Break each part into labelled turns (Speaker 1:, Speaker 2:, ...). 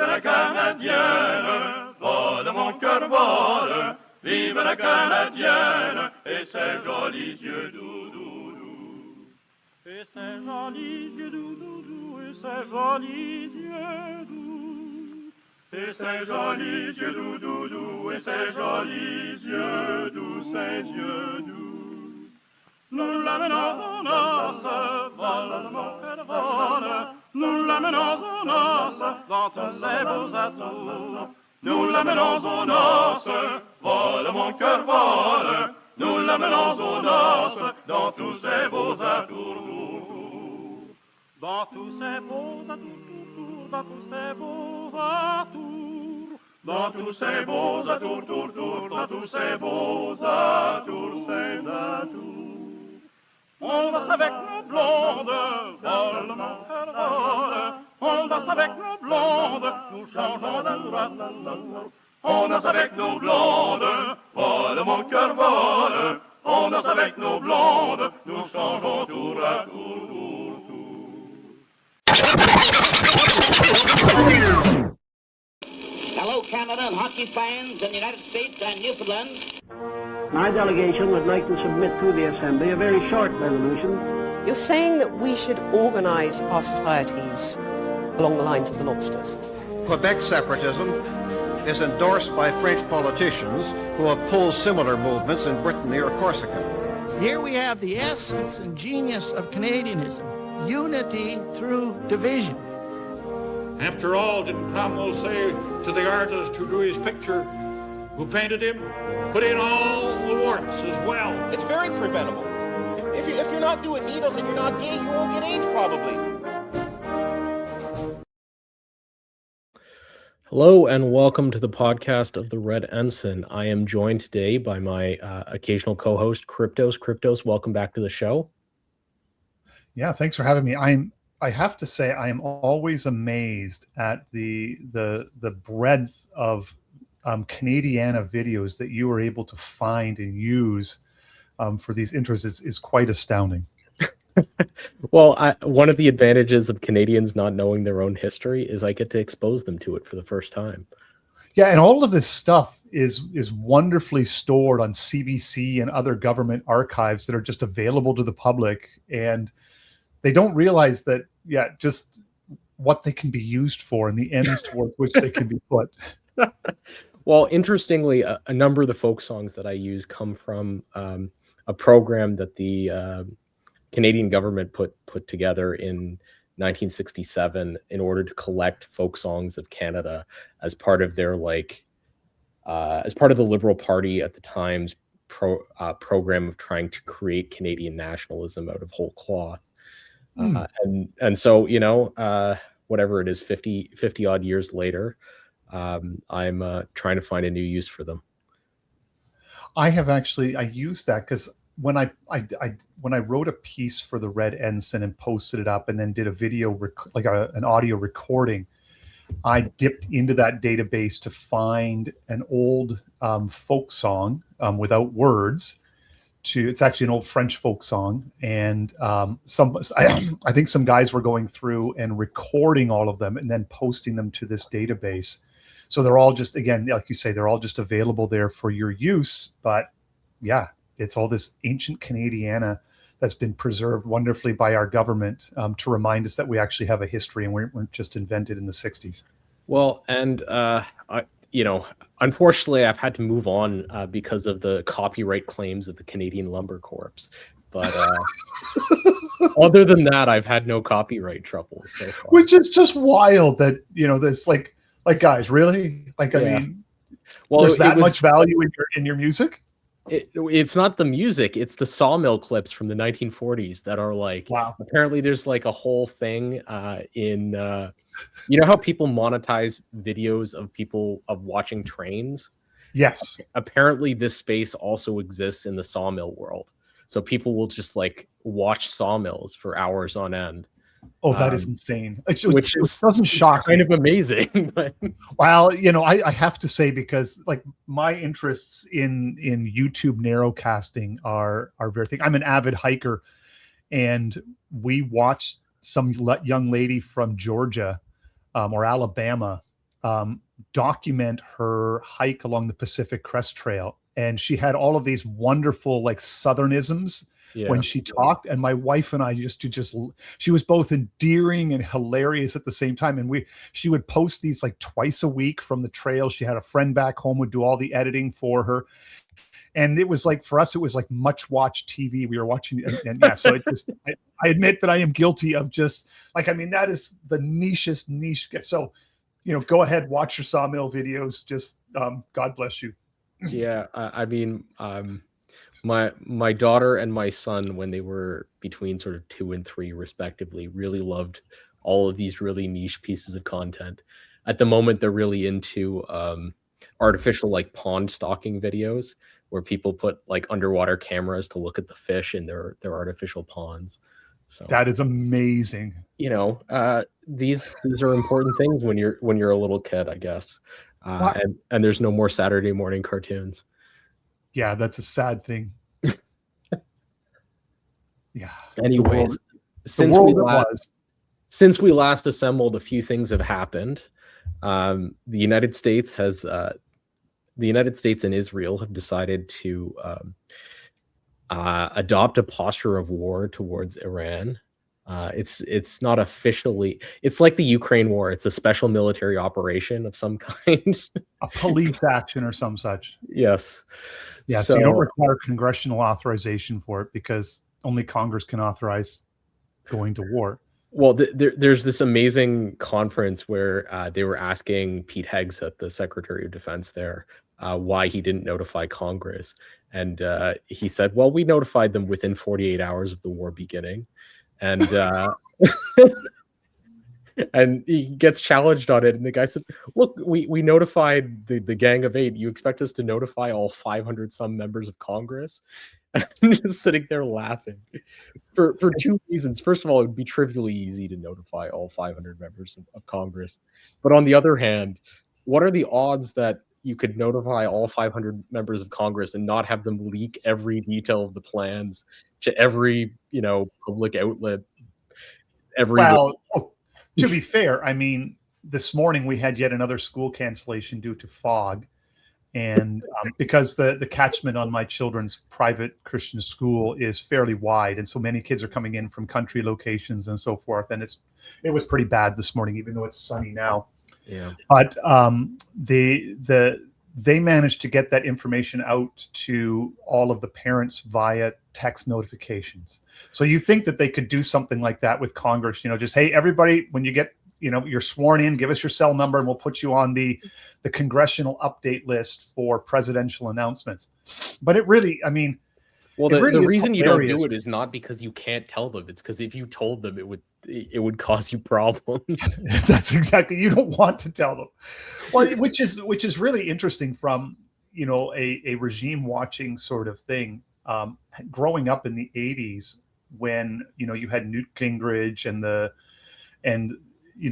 Speaker 1: la Canadienne, vole mon cœur, vole. Vive la Canadienne et ses jolis yeux doux, doux, doux. Et ses jolis yeux doux, doux, doux, et ses jolis yeux doux. Et ses jolis yeux doux, doux, doux, et ses jolis yeux doux, ses yeux doux. Nous l'amenons en noces, vole mon cœur, vole. Nous l'amenons en noces, dans tous ses beaux atours. Nous l'amenons aux noces, vole mon cœur, vole. Nous l'amenons aux noces, dans tous ses beaux atours. Dans tous ses beaux atours, dans tous ses beaux atours. Dans tous ses beaux atours, tour, tour, dans tous ses beaux atours, ses atours. On danse avec nos blondes, vole mon cœur, vole. On danse avec nos blondes, nous changeons d'amour. On danse avec nos blondes, vole mon cœur, vole. On danse avec nos blondes, nous changeons tour à tour, tour, tour.
Speaker 2: Hello, Canada and hockey fans in the United States and Newfoundland.
Speaker 3: My delegation would like to submit to the Assembly a very short resolution.
Speaker 4: You're saying that we should organise our societies along the lines of the lobsters.
Speaker 5: Quebec separatism is endorsed by French politicians who oppose similar movements in Brittany or Corsica.
Speaker 6: Here we have the essence and genius of Canadianism, unity through division.
Speaker 7: After all, didn't Cromwell say to the artist who drew his picture, who painted him, put in all the warts as well?
Speaker 8: It's very preventable. If you're not doing needles and you're not gay, you won't get AIDS probably.
Speaker 9: Hello and welcome to the podcast of the Red Ensign. I am joined today by my occasional co-host, Kryptos. Kryptos, welcome back to the show.
Speaker 10: Yeah, thanks for having me. I have to say I am always amazed at the breadth of Canadiana videos that you are able to find and use for these intros is quite astounding.
Speaker 9: Well, one of the advantages of Canadians not knowing their own history is I get to expose them to it for the first time.
Speaker 10: Yeah, and all of this stuff is wonderfully stored on CBC and other government archives that are just available to the public, and they don't realize that, just what they can be used for and the ends toward which they can be put.
Speaker 9: Well, interestingly, a number of the folk songs that I use come from a program that the Canadian government put together in 1967 in order to collect folk songs of Canada as part of their as part of the Liberal Party at the time's program of trying to create Canadian nationalism out of whole cloth. And so, whatever it is, 50 odd years later, I'm trying to find a new use for them.
Speaker 10: I used that because when I wrote a piece for the Red Ensign and posted it up and then did a video, an audio recording, I dipped into that database to find an old folk song without words. It's actually an old French folk song, and I think some guys were going through and recording all of them and then posting them to this database. So they're all just, again, like you say, they're all just available there for your use. But yeah, it's all this ancient Canadiana that's been preserved wonderfully by our government to remind us that we actually have a history and we weren't just invented in the 60s.
Speaker 9: Well, and unfortunately, I've had to move on because of the copyright claims of the Canadian Lumber Corps. But other than that, I've had no copyright trouble so far.
Speaker 10: Which is just wild that, this like guys, really? I mean, well, there's that much value in your music?
Speaker 9: It's not the music, it's the sawmill clips from the 1940s that are wow. Apparently there's a whole thing in how people monetize videos of watching trains?
Speaker 10: Yes.
Speaker 9: Apparently this space also exists in the sawmill world. So people will just watch sawmills for hours on end.
Speaker 10: Oh, that is insane.
Speaker 9: Which
Speaker 10: doesn't shock
Speaker 9: kind of amazing. But
Speaker 10: well, I have to say, because my interests in YouTube narrowcasting are very thing. I'm an avid hiker, and we watched some young lady from Georgia or Alabama document her hike along the Pacific Crest Trail. And she had all of these wonderful like Southernisms when she talked. And my wife and I she was both endearing and hilarious at the same time. And she would post these like twice a week from the trail. She had a friend back home would do all the editing for her. And it was like, for us, it was like much watched TV. We were watching, and yeah, so I admit that I am guilty of just like, I mean, that is the nichest niche. So, go ahead, watch your Sawmill videos. Just God bless you.
Speaker 9: Yeah, I mean, my daughter and my son, when they were between sort of 2 and 3 respectively, really loved all of these really niche pieces of content. At the moment, they're really into artificial like pond stocking videos, where people put like underwater cameras to look at the fish in their artificial ponds. So
Speaker 10: that is amazing.
Speaker 9: These are important things when you're a little kid, I guess. And there's no more Saturday morning cartoons.
Speaker 10: Yeah, that's a sad thing. Yeah.
Speaker 9: Anyways, since we last assembled, a few things have happened. The United States and Israel have decided to adopt a posture of war towards Iran. It's not officially, it's like the Ukraine war. It's a special military operation of some kind.
Speaker 10: A police action or some such.
Speaker 9: Yes.
Speaker 10: Yeah, so you don't require congressional authorization for it because only Congress can authorize going to war.
Speaker 9: Well, there's this amazing conference where they were asking Pete Hegseth, the Secretary of Defense there, why he didn't notify Congress. And he said, well, we notified them within 48 hours of the war beginning. And and he gets challenged on it. And the guy said, look, we notified the Gang of Eight. You expect us to notify all 500 some members of Congress? And I'm just sitting there laughing for 2 reasons. First of all, it would be trivially easy to notify all 500 members of Congress. But on the other hand, what are the odds that you could notify all 500 members of Congress and not have them leak every detail of the plans to every, public outlet?
Speaker 10: To be fair, I mean, this morning we had yet another school cancellation due to fog. And because the catchment on my children's private Christian school is fairly wide, and so many kids are coming in from country locations and so forth, and it was pretty bad this morning, even though it's sunny now.
Speaker 9: Yeah.
Speaker 10: But they managed to get that information out to all of the parents via text notifications. So you think that they could do something like that with Congress? Just, hey, everybody, when you get you're sworn in, give us your cell number and we'll put you on the congressional update list for presidential announcements. But it really, I mean,
Speaker 9: well, the reason you don't do it is not because you can't tell them. It's because if you told them, it would cause you problems.
Speaker 10: That's exactly, you don't want to tell them. Well, which is really interesting from, a regime watching sort of thing. Growing up in the 80s when, you had Newt Gingrich and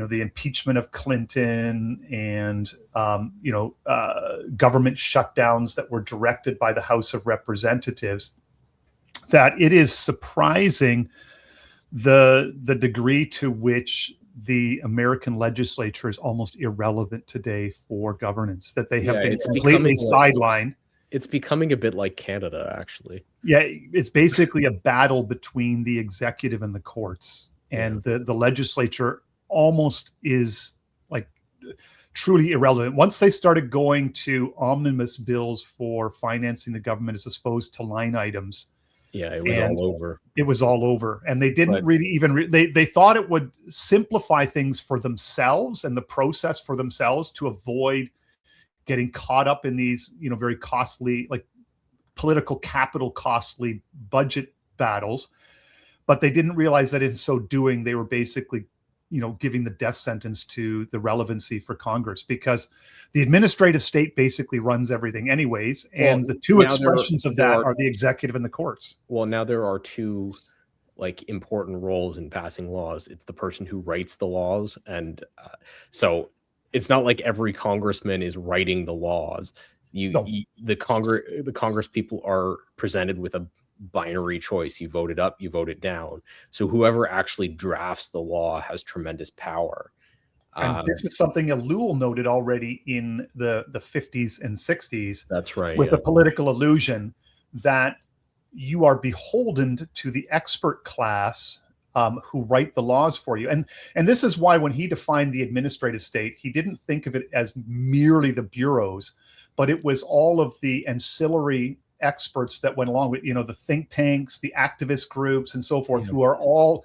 Speaker 10: the impeachment of Clinton and, government shutdowns that were directed by the House of Representatives, that it is surprising the degree to which the American legislature is almost irrelevant today for governance, that they have been completely sidelined.
Speaker 9: It's becoming a bit like Canada, actually.
Speaker 10: Yeah, it's basically a battle between the executive and the courts, and the legislature almost is like truly irrelevant. Once they started going to omnibus bills for financing the government as opposed to line items,
Speaker 9: it was all over.
Speaker 10: It was all over, and they didn't really even they thought it would simplify things for themselves and the process for themselves to avoid getting caught up in these very costly, like political capital costly budget battles. But they didn't realize that in so doing, they were basically giving the death sentence to the relevancy for Congress, because the administrative state basically runs everything anyways. And the two expressions of that are the executive and the courts.
Speaker 9: Well, now there are two important roles in passing laws. It's the person who writes the laws. And so it's not like every congressman is writing the laws. The Congress people are presented with a binary choice. You vote it up, you vote it down. So whoever actually drafts the law has tremendous power.
Speaker 10: And this is something Ellul noted already in the 50s and 60s.
Speaker 9: That's right.
Speaker 10: With the political illusion that you are beholden to the expert class who write the laws for you. And this is why when he defined the administrative state, he didn't think of it as merely the bureaus, but it was all of the ancillary experts that went along with, the think tanks, the activist groups, and so forth, who are all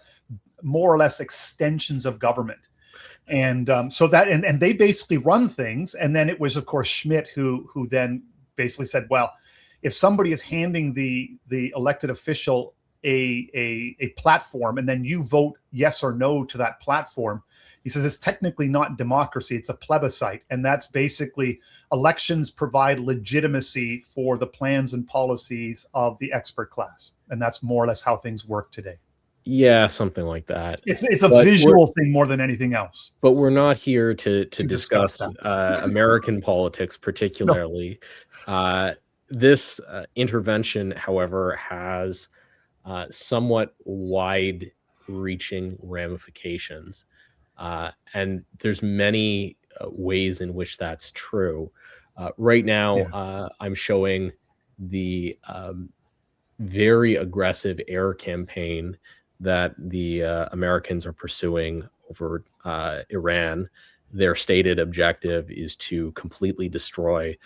Speaker 10: more or less extensions of government. And so that, and they basically run things. And then it was, of course, Schmidt who then basically said, well, if somebody is handing the elected official a platform and then you vote yes or no to that platform, he says it's technically not democracy, it's a plebiscite. And that's basically elections provide legitimacy for the plans and policies of the expert class. And that's more or less how things work today.
Speaker 9: Yeah, something like that.
Speaker 10: It's a visual thing more than anything else.
Speaker 9: But we're not here to discuss American politics particularly. No. This intervention, however, has somewhat wide-reaching ramifications. And there's many ways in which that's true. Right now, I'm showing the very aggressive air campaign that the Americans are pursuing over Iran. Their stated objective is to completely destroy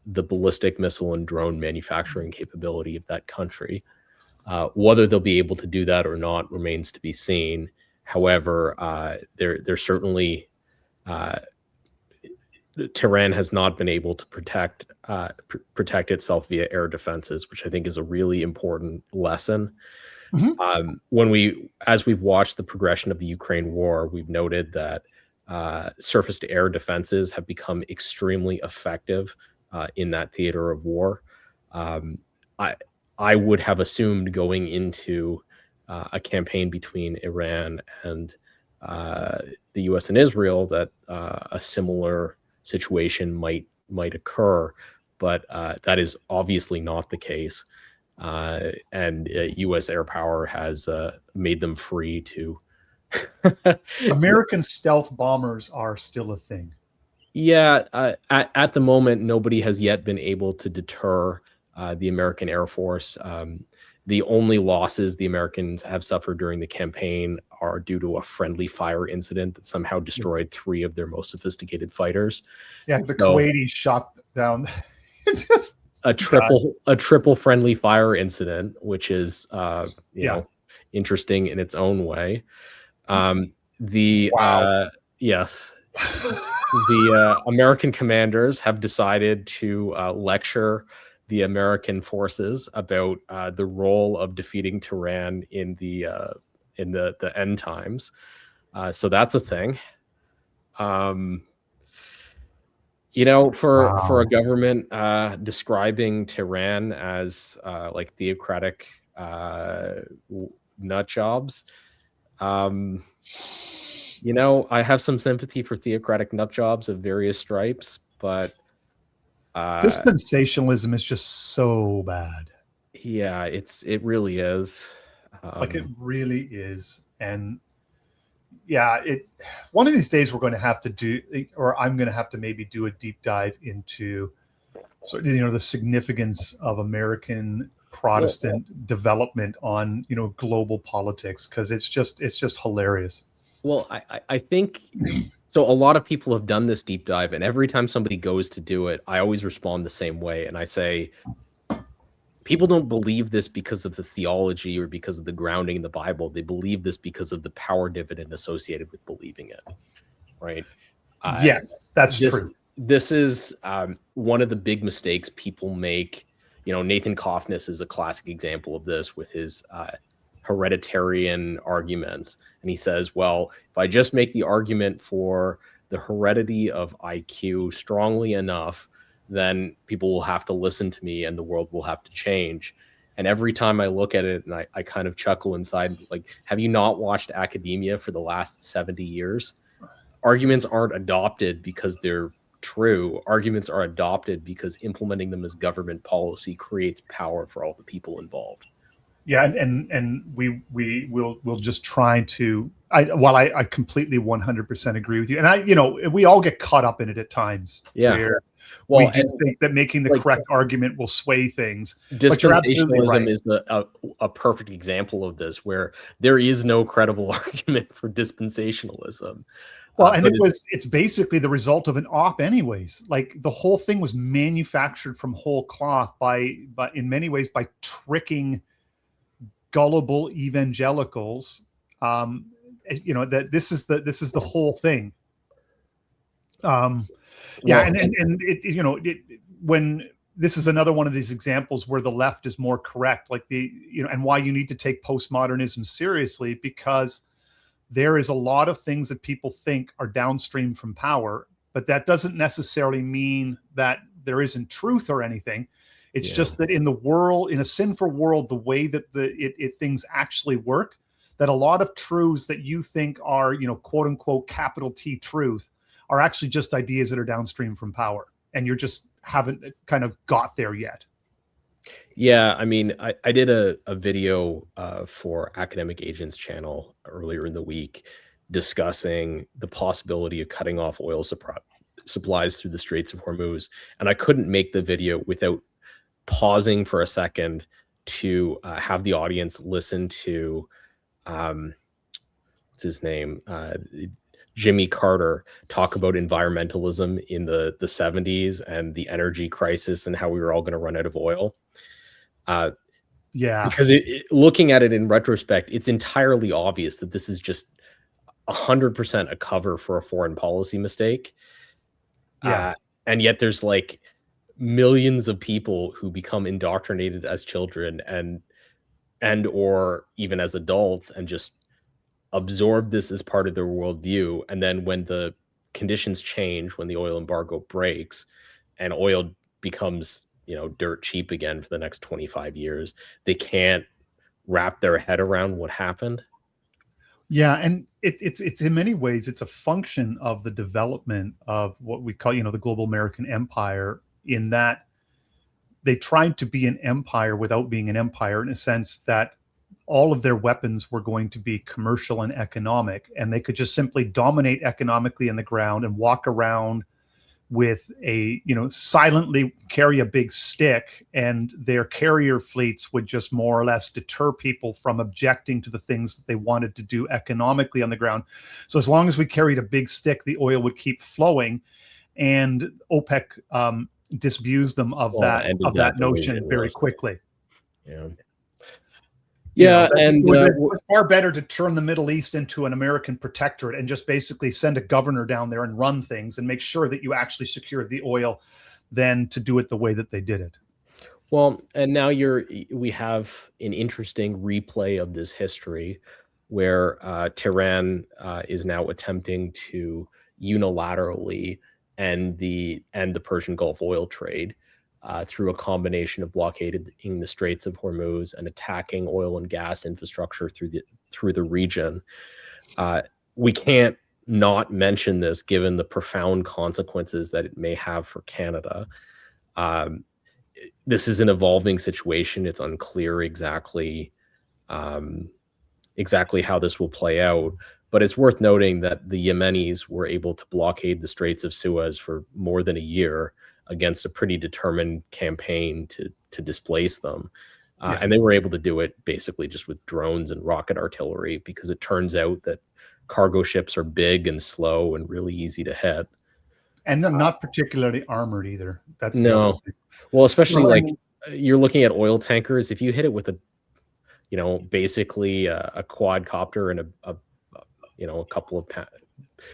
Speaker 9: the ballistic missile and drone manufacturing capability of that country. Whether they'll be able to do that or not remains to be seen. However, they're certainly Tehran has not been able to protect itself via air defenses, which I think is a really important lesson. Mm-hmm. As we've watched the progression of the Ukraine war, we've noted that surface-to-air defenses have become extremely effective in that theater of war. I would have assumed going into a campaign between Iran and the U.S. and Israel that a similar situation might occur, but that is obviously not the case. And U.S. air power has made them free to.
Speaker 10: American stealth bombers are still a thing.
Speaker 9: Yeah, at the moment, nobody has yet been able to deter the American Air Force. The only losses the Americans have suffered during the campaign are due to a friendly fire incident that somehow destroyed 3 of their most sophisticated fighters.
Speaker 10: Yeah, the Kuwaitis shot down. Just
Speaker 9: a triple friendly fire incident, which is you know, interesting in its own way. Yes, the American commanders have decided to lecture the American forces about the role of defeating Tehran in the end times. So that's a thing. You know, for a government describing Tehran as like theocratic nut jobs, you know, I have some sympathy for theocratic nut jobs of various stripes, but
Speaker 10: dispensationalism is just so bad.
Speaker 9: Yeah, it really is.
Speaker 10: Like it really is. And yeah, one of these days we're going to have to do, or I'm going to have to maybe do a deep dive into sort of, you know, the significance of American Protestant development on, you know, global politics, because it's just hilarious.
Speaker 9: Well, I think so. A lot of people have done this deep dive, and every time somebody goes to do it, I always respond the same way. And I say, people don't believe this because of the theology or because of the grounding in the Bible. They believe this because of the power dividend associated with believing it. Right?
Speaker 10: Yes, that's true.
Speaker 9: This is one of the big mistakes people make. You know, Nathan Kaufness is a classic example of this with his hereditarian arguments. And he says, well, if I just make the argument for the heredity of IQ strongly enough, then people will have to listen to me and the world will have to change. And every time I look at it, and I kind of chuckle inside, like, have you not watched academia for the last 70 years? Arguments aren't adopted because they're true. Arguments are adopted because implementing them as government policy creates power for all the people involved.
Speaker 10: Yeah, and we'll just try to I completely 100% agree with you. And we all get caught up in it at times.
Speaker 9: Yeah.
Speaker 10: Where
Speaker 9: Well,
Speaker 10: we do think that making the correct argument will sway things.
Speaker 9: Dispensationalism
Speaker 10: right.
Speaker 9: is a perfect example of this, where there is no credible argument for dispensationalism.
Speaker 10: Well, and it's basically the result of an op anyways. Like, the whole thing was manufactured from whole cloth by in many ways by tricking gullible evangelicals. That this is the whole thing. When this is another one of these examples where the left is more correct, like and why you need to take postmodernism seriously, because there is a lot of things that people think are downstream from power, but that doesn't necessarily mean that there isn't truth or anything. It's just that in the world, in a sinful world, the way that things actually work, that a lot of truths that you think are, quote unquote, capital T truth, are actually just ideas that are downstream from power. And you're just haven't kind of got there yet.
Speaker 9: Yeah, I mean, I did a video for Academic Agents channel earlier in the week discussing the possibility of cutting off oil supplies through the Straits of Hormuz. And I couldn't make the video without pausing for a second to have the audience listen to what's his name? Jimmy Carter talk about environmentalism in the 70s and the energy crisis and how we were all going to run out of oil. Because looking at it in retrospect, it's entirely obvious that this is just 100% a cover for a foreign policy mistake. And yet there's like millions of people who become indoctrinated as children and or even as adults and just absorb this as part of their worldview. And then when the conditions change, when the oil embargo breaks and oil becomes, dirt cheap again for the next 25 years, they can't wrap their head around what happened.
Speaker 10: Yeah, and it's in many ways, it's a function of the development of what we call, the global American empire, in that they tried to be an empire without being an empire, in a sense that all of their weapons were going to be commercial and economic, and they could just simply dominate economically on the ground and walk around with silently carry a big stick, and their carrier fleets would just more or less deter people from objecting to the things that they wanted to do economically on the ground. So as long as we carried a big stick, the oil would keep flowing, and OPEC disabused them of that notion very quickly.
Speaker 9: And
Speaker 10: it was far better to turn the Middle East into an American protectorate and just basically send a governor down there and run things and make sure that you actually secured the oil than to do it the way that they did it.
Speaker 9: Well, and now we have an interesting replay of this history where Tehran is now attempting to unilaterally end the Persian Gulf oil trade through a combination of blockading the Straits of Hormuz and attacking oil and gas infrastructure through the region. We can't not mention this, given the profound consequences that it may have for Canada. This is an evolving situation. It's unclear exactly how this will play out. But it's worth noting that the Yemenis were able to blockade the Straits of Suez for more than a year against a pretty determined campaign to displace them. And they were able to do it basically just with drones and rocket artillery, because it turns out that cargo ships are big and slow and really easy to hit.
Speaker 10: And they're not particularly armored either. That's
Speaker 9: no. Well, especially you're looking at oil tankers. If you hit it with basically a quadcopter and a couple of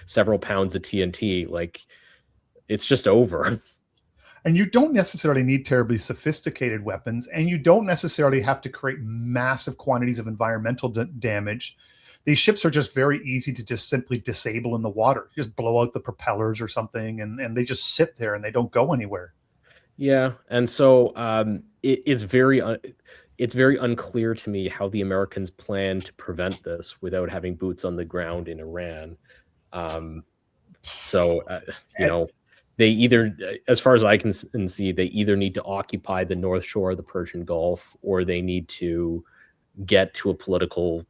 Speaker 9: several pounds of TNT, it's just over.
Speaker 10: And you don't necessarily need terribly sophisticated weapons, and you don't necessarily have to create massive quantities of environmental damage. These ships are just very easy to just simply disable in the water. You just blow out the propellers or something, and they just sit there and they don't go anywhere.
Speaker 9: Yeah, and so it's very unclear to me how the Americans plan to prevent this without having boots on the ground in Iran. They either, as far as I can see, they either need to occupy the North Shore of the Persian Gulf, or they need to get to a political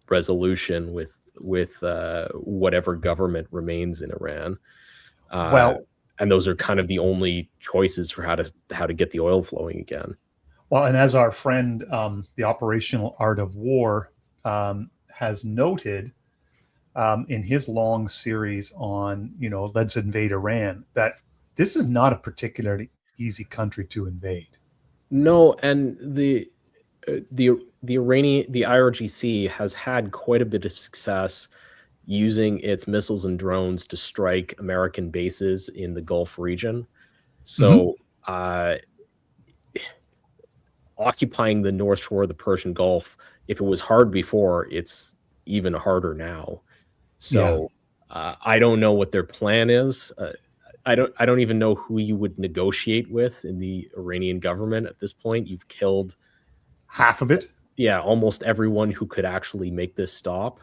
Speaker 9: resolution with whatever government remains in Iran.
Speaker 10: Well,
Speaker 9: and those are kind of the only choices for how to get the oil flowing again.
Speaker 10: Well, and as our friend, the Operational Art of War, has noted in his long series on, let's invade Iran, that this is not a particularly easy country to invade.
Speaker 9: No, and the IRGC has had quite a bit of success using its missiles and drones to strike American bases in the Gulf region. So occupying the North Shore of the Persian Gulf, if it was hard before, it's even harder now. So I don't know what their plan is. I don't even know who you would negotiate with in the Iranian government at this point. You've killed
Speaker 10: half of it.
Speaker 9: Yeah, almost everyone who could actually make this stop.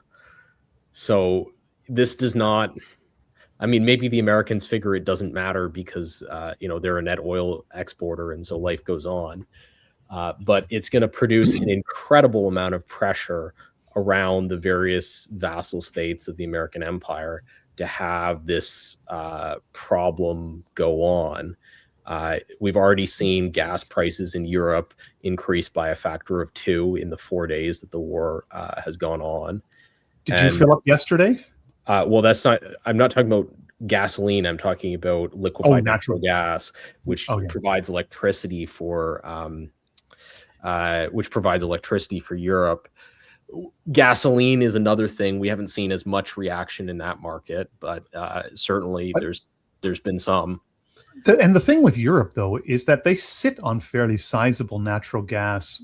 Speaker 9: So this does not, I mean, maybe the Americans figure it doesn't matter because, they're a net oil exporter and so life goes on. But it's going to produce an incredible amount of pressure around the various vassal states of the American empire to have this problem go on. We've already seen gas prices in Europe increase by a factor of 2 in the 4 days that the war has gone on.
Speaker 10: Did you fill up yesterday?
Speaker 9: Well, I'm not talking about gasoline. I'm talking about liquefied natural gas, which provides electricity for Europe. Gasoline is another thing. We haven't seen as much reaction in that market, but certainly there's been some.
Speaker 10: And the thing with Europe, though, is that they sit on fairly sizable natural gas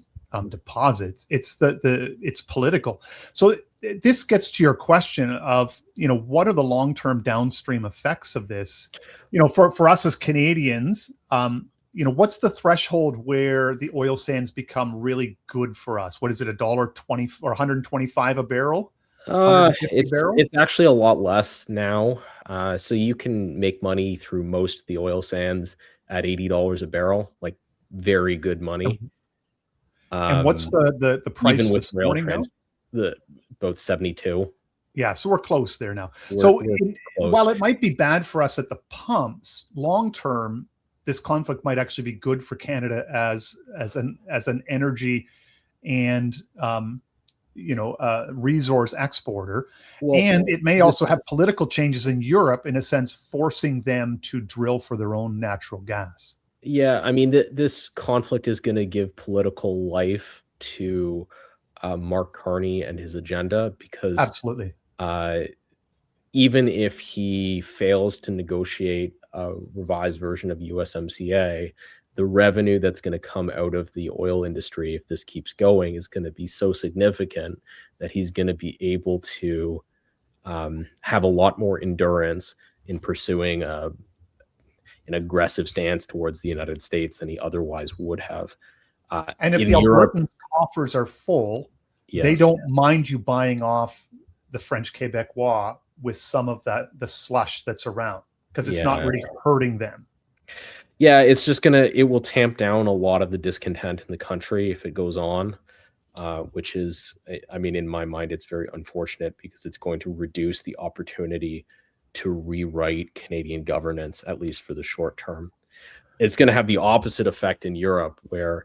Speaker 10: deposits. It's it's political. So this gets to your question of, what are the long-term downstream effects of this? For us as Canadians, what's the threshold where the oil sands become really good for us? What is it, $1.20 or $125 a barrel?
Speaker 9: It's actually a lot less now. So you can make money through most of the oil sands at $80 a barrel, like very good money.
Speaker 10: And what's the price
Speaker 9: even with
Speaker 10: this
Speaker 9: rail
Speaker 10: morning now?
Speaker 9: About 72.
Speaker 10: Yeah, so we're close there now.
Speaker 9: We're close.
Speaker 10: While it might be bad for us at the pumps, long term, this conflict might actually be good for Canada as an energy and resource exporter. And it may also have political changes in Europe, in a sense, forcing them to drill for their own natural gas.
Speaker 9: Yeah, I mean, this conflict is going to give political life to Mark Carney and his agenda, because
Speaker 10: absolutely,
Speaker 9: even if he fails to negotiate a revised version of USMCA, the revenue that's going to come out of the oil industry, if this keeps going, is going to be so significant that he's going to be able to have a lot more endurance in pursuing an aggressive stance towards the United States than he otherwise would have.
Speaker 10: And if the Albertans' coffers are full, they don't mind you buying off the French Quebecois with some of the slush that's around, because it's not really hurting them.
Speaker 9: Yeah, it's just it will tamp down a lot of the discontent in the country if it goes on, which is, I mean, in my mind, it's very unfortunate, because it's going to reduce the opportunity to rewrite Canadian governance, at least for the short term. It's going to have the opposite effect in Europe, where,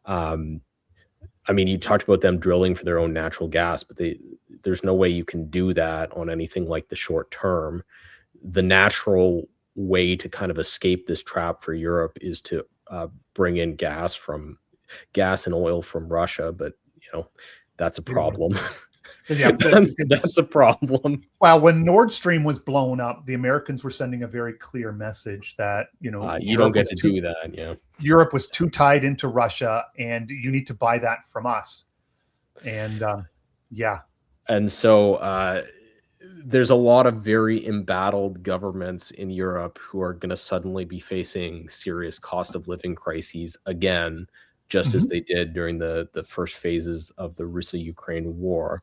Speaker 9: I mean, you talked about them drilling for their own natural gas, but there's no way you can do that on anything like the short term. The natural way to kind of escape this trap for Europe is to bring in gas and oil from Russia, but that's a problem.
Speaker 10: Yeah,
Speaker 9: that's a problem.
Speaker 10: Well, when Nord Stream was blown up, the Americans were sending a very clear message that
Speaker 9: you don't get to do that. Yeah,
Speaker 10: Europe was too tied into Russia, and you need to buy that from us. And
Speaker 9: and so there's a lot of very embattled governments in Europe who are going to suddenly be facing serious cost of living crises again, just as they did during the first phases of the Russia-Ukraine war.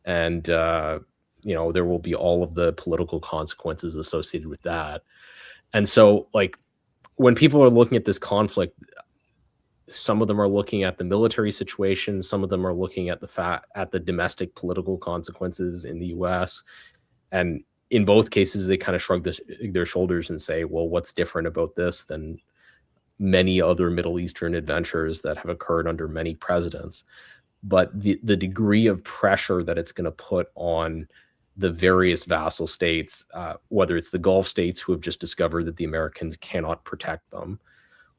Speaker 9: And, there will be all of the political consequences associated with that. And so, like, when people are looking at this conflict, some of them are looking at the military situation. Some of them are looking at the domestic political consequences in the U.S. And in both cases, they kind of shrug their shoulders and say, well, what's different about this than many other Middle Eastern adventures that have occurred under many presidents? But the degree of pressure that it's going to put on the various vassal states, whether it's the Gulf states who have just discovered that the Americans cannot protect them,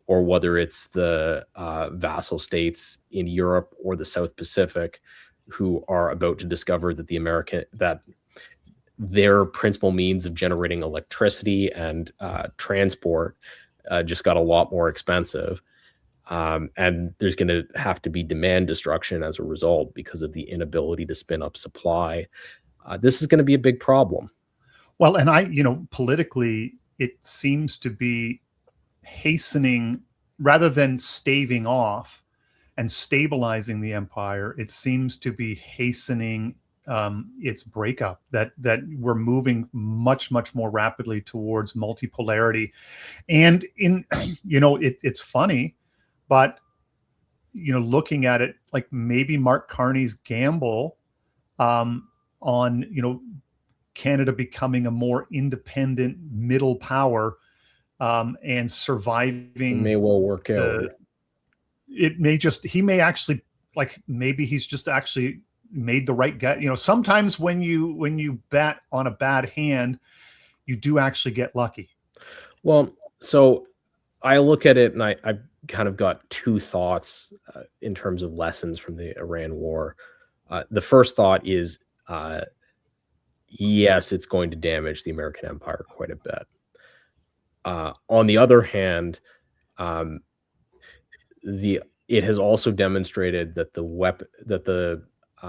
Speaker 9: or whether it's the vassal states in Europe or the South Pacific who are about to discover that that their principal means of generating electricity and transport just got a lot more expensive. And there's going to have to be demand destruction as a result because of the inability to spin up supply. This is going to be a big problem.
Speaker 10: Well, and politically, it seems to be hastening rather than staving off and stabilizing the empire. It seems to be hastening its breakup, that we're moving much more rapidly towards multipolarity. And it's funny, but looking at it, like maybe Mark Carney's gamble on Canada becoming a more independent middle power and surviving,
Speaker 9: it may well work out.
Speaker 10: He may actually, like, maybe he's just actually made the right gut. Sometimes when you bet on a bad hand, you do actually get lucky.
Speaker 9: Well, so I look at it and I've kind of got two thoughts in terms of lessons from the Iran war. The first thought is, yes, it's going to damage the American empire quite a bit. On the other hand, it has also demonstrated that the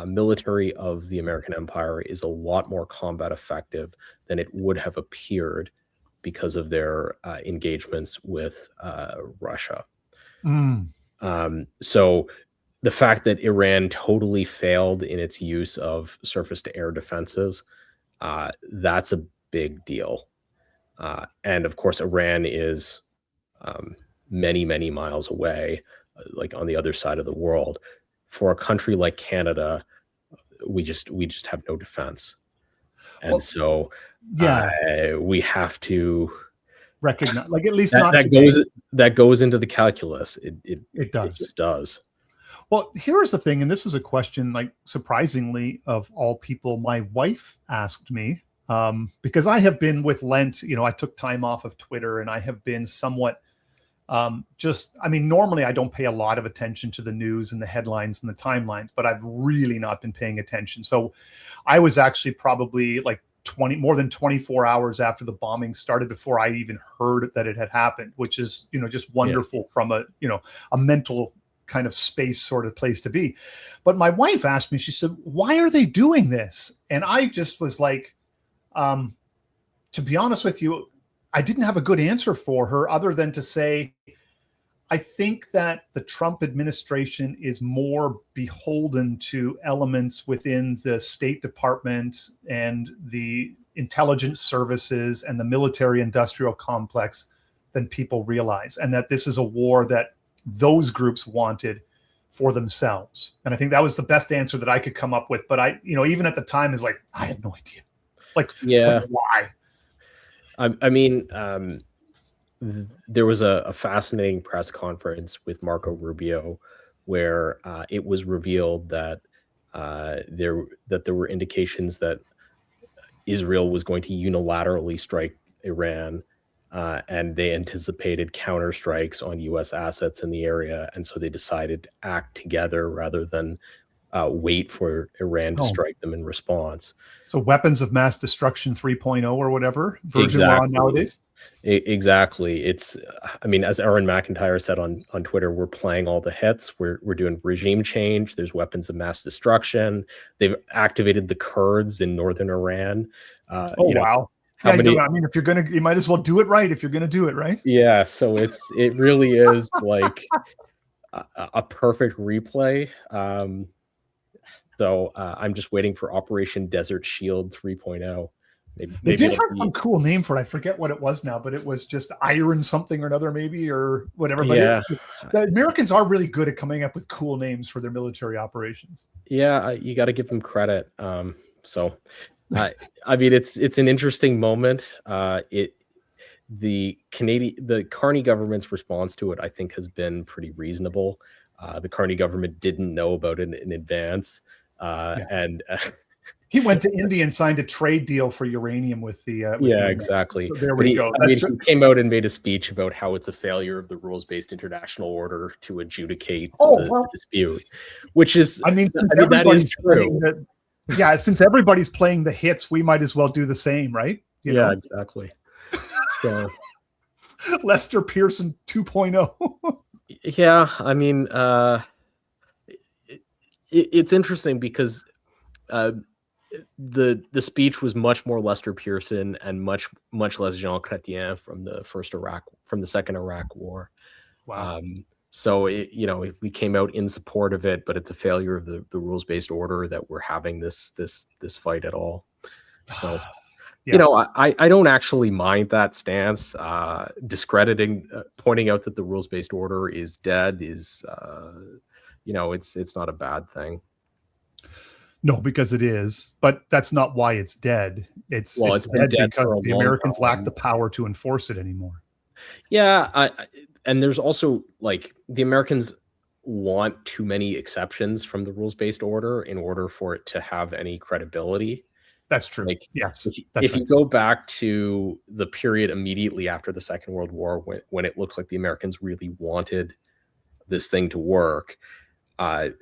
Speaker 9: military of the American empire is a lot more combat effective than it would have appeared because of their engagements with Russia. So the fact that Iran totally failed in its use of surface-to-air defenses, that's a big deal. And of course, Iran is many miles away, like on the other side of the world. For a country like Canada, we just have no defense, and we have to
Speaker 10: recognize, like, at least
Speaker 9: that goes into the calculus. It does. It just does.
Speaker 10: Well, here's the thing, and this is a question, like, surprisingly, of all people, my wife asked me, because I have been with Lent, I took time off of Twitter, and I have been somewhat normally I don't pay a lot of attention to the news and the headlines and the timelines, but I've really not been paying attention. So I was actually probably like more than 24 hours after the bombing started before I even heard that it had happened, which is, just wonderful from a mental kind of space sort of place to be. But my wife asked me, she said, why are they doing this? And I just was like, to be honest with you, I didn't have a good answer for her other than to say, I think that the Trump administration is more beholden to elements within the State Department and the intelligence services and the military industrial complex than people realize. And that this is a war that those groups wanted for themselves. And I think that was the best answer that I could come up with. But I, even at the time, is like, I have no idea. Like why?
Speaker 9: I mean, there was a fascinating press conference with Marco Rubio where it was revealed that there were indications that Israel was going to unilaterally strike Iran, and they anticipated counterstrikes on U.S. assets in the area, and so they decided to act together rather than wait for Iran to strike them in response.
Speaker 10: So weapons of mass destruction 3.0 or whatever version we're on nowadays.
Speaker 9: Exactly. It's, as Aaron McIntyre said on Twitter, we're playing all the hits. We're doing regime change. There's weapons of mass destruction. They've activated the Kurds in northern Iran.
Speaker 10: Wow. If you're gonna, you might as well do it right. If you're gonna do it right.
Speaker 9: Yeah. So it really is like a perfect replay. So I'm just waiting for Operation Desert Shield 3.0.
Speaker 10: They did have some cool name for it. I forget what it was now, but it was just Iron something or another, maybe, or whatever. But
Speaker 9: Yeah.
Speaker 10: The Americans are really good at coming up with cool names for their military operations.
Speaker 9: Yeah, you got to give them credit. So, I mean, it's an interesting moment. The Carney government's response to it, I think, has been pretty reasonable. The Carney government didn't know about it in advance, and
Speaker 10: he went to India and signed a trade deal for uranium with the.
Speaker 9: Exactly.
Speaker 10: So there we go.
Speaker 9: He came out and made a speech about how it's a failure of the rules-based international order to adjudicate the dispute, which is,
Speaker 10: I mean,
Speaker 9: that is true.
Speaker 10: Since everybody's playing the hits, we might as well do the same, right? You know?
Speaker 9: Exactly. So,
Speaker 10: Lester Pearson 2.0.
Speaker 9: Yeah, I mean, it's interesting because the speech was much more Lester Pearson and much less Jean Chrétien from the second Iraq War.
Speaker 10: Wow.
Speaker 9: So we came out in support of it, but it's a failure of the rules-based order that we're having this fight at all. So. Yeah. I don't actually mind that stance. Discrediting, pointing out that the rules-based order is dead is, it's not a bad thing.
Speaker 10: No, because it is, but that's not why it's dead. It's dead because the Americans lack the power to enforce it anymore.
Speaker 9: Yeah, and there's also the Americans want too many exceptions from the rules-based order in order for it to have any credibility.
Speaker 10: That's true. Yes.
Speaker 9: If you go back to the period immediately after the Second World War, when it looked like the Americans really wanted this thing to work,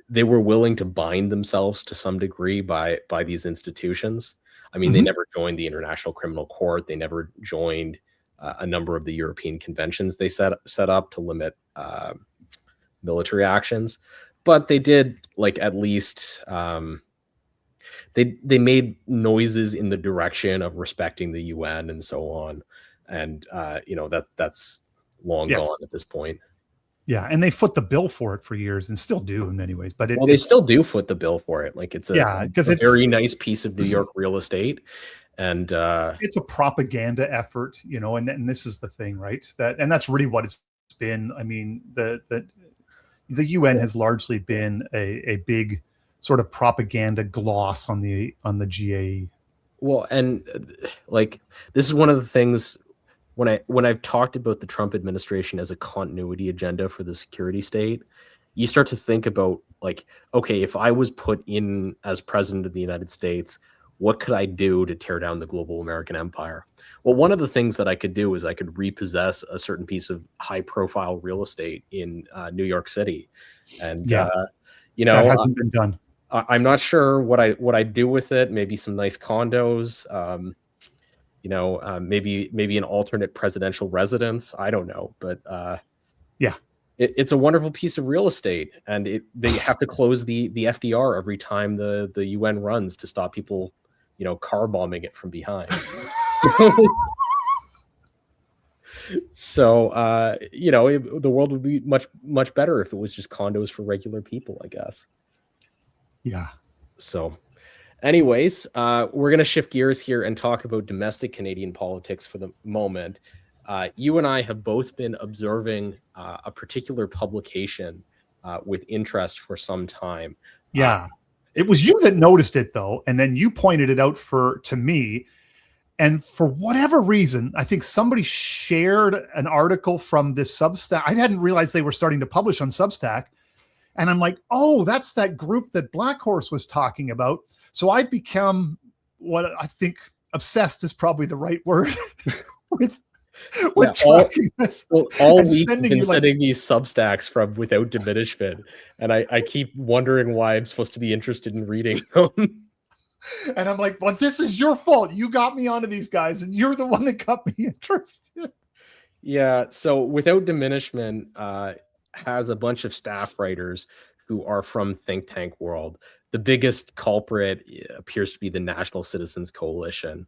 Speaker 9: they were willing to bind themselves to some degree by these institutions. I mean, they never joined the International Criminal Court. They never joined a number of the European conventions they set up to limit military actions, but they did at least. They made noises in the direction of respecting the UN and so on, and that's long gone at this point.
Speaker 10: Yeah, and they foot the bill for it for years and still do in many ways. But
Speaker 9: they still do foot the bill for it. It's
Speaker 10: it's
Speaker 9: a very nice piece of New York real estate, and
Speaker 10: it's a propaganda effort, and this is the thing, right? That's really what it's been. I mean, the UN has largely been a big sort of propaganda gloss on the GAE.
Speaker 9: Well, and this is one of the things when I've talked about the Trump administration as a continuity agenda for the security state, you start to think about okay, if I was put in as president of the United States, what could I do to tear down the global American empire? Well, one of the things that I could do is I could repossess a certain piece of high profile real estate in New York City. And,
Speaker 10: that hasn't been done.
Speaker 9: I'm not sure what I do with it. Maybe some nice condos, maybe an alternate presidential residence. I don't know, but it's a wonderful piece of real estate, and they have to close the FDR every time the UN runs to stop people, car bombing it from behind. So the world would be much better if it was just condos for regular people, I guess.
Speaker 10: Yeah.
Speaker 9: So anyways, we're going to shift gears here and talk about domestic Canadian politics for the moment. You and I have both been observing a particular publication with interest for some time.
Speaker 10: Yeah. It was you that noticed it, though, and then you pointed it out to me. And for whatever reason, I think somebody shared an article from this Substack. I hadn't realized they were starting to publish on Substack. And I'm like, oh, that's that group that Black Horse was talking about. So I've become what I think obsessed is probably the right word with tracking this.
Speaker 9: Well, all week I've been sending these Substacks from Without Diminishment. And I keep wondering why I'm supposed to be interested in reading them.
Speaker 10: And I'm like, well, this is your fault. You got me onto these guys, and you're the one that got me interested.
Speaker 9: Yeah. So Without Diminishment has a bunch of staff writers who are from think tank world. The biggest culprit appears to be the National Citizens Coalition,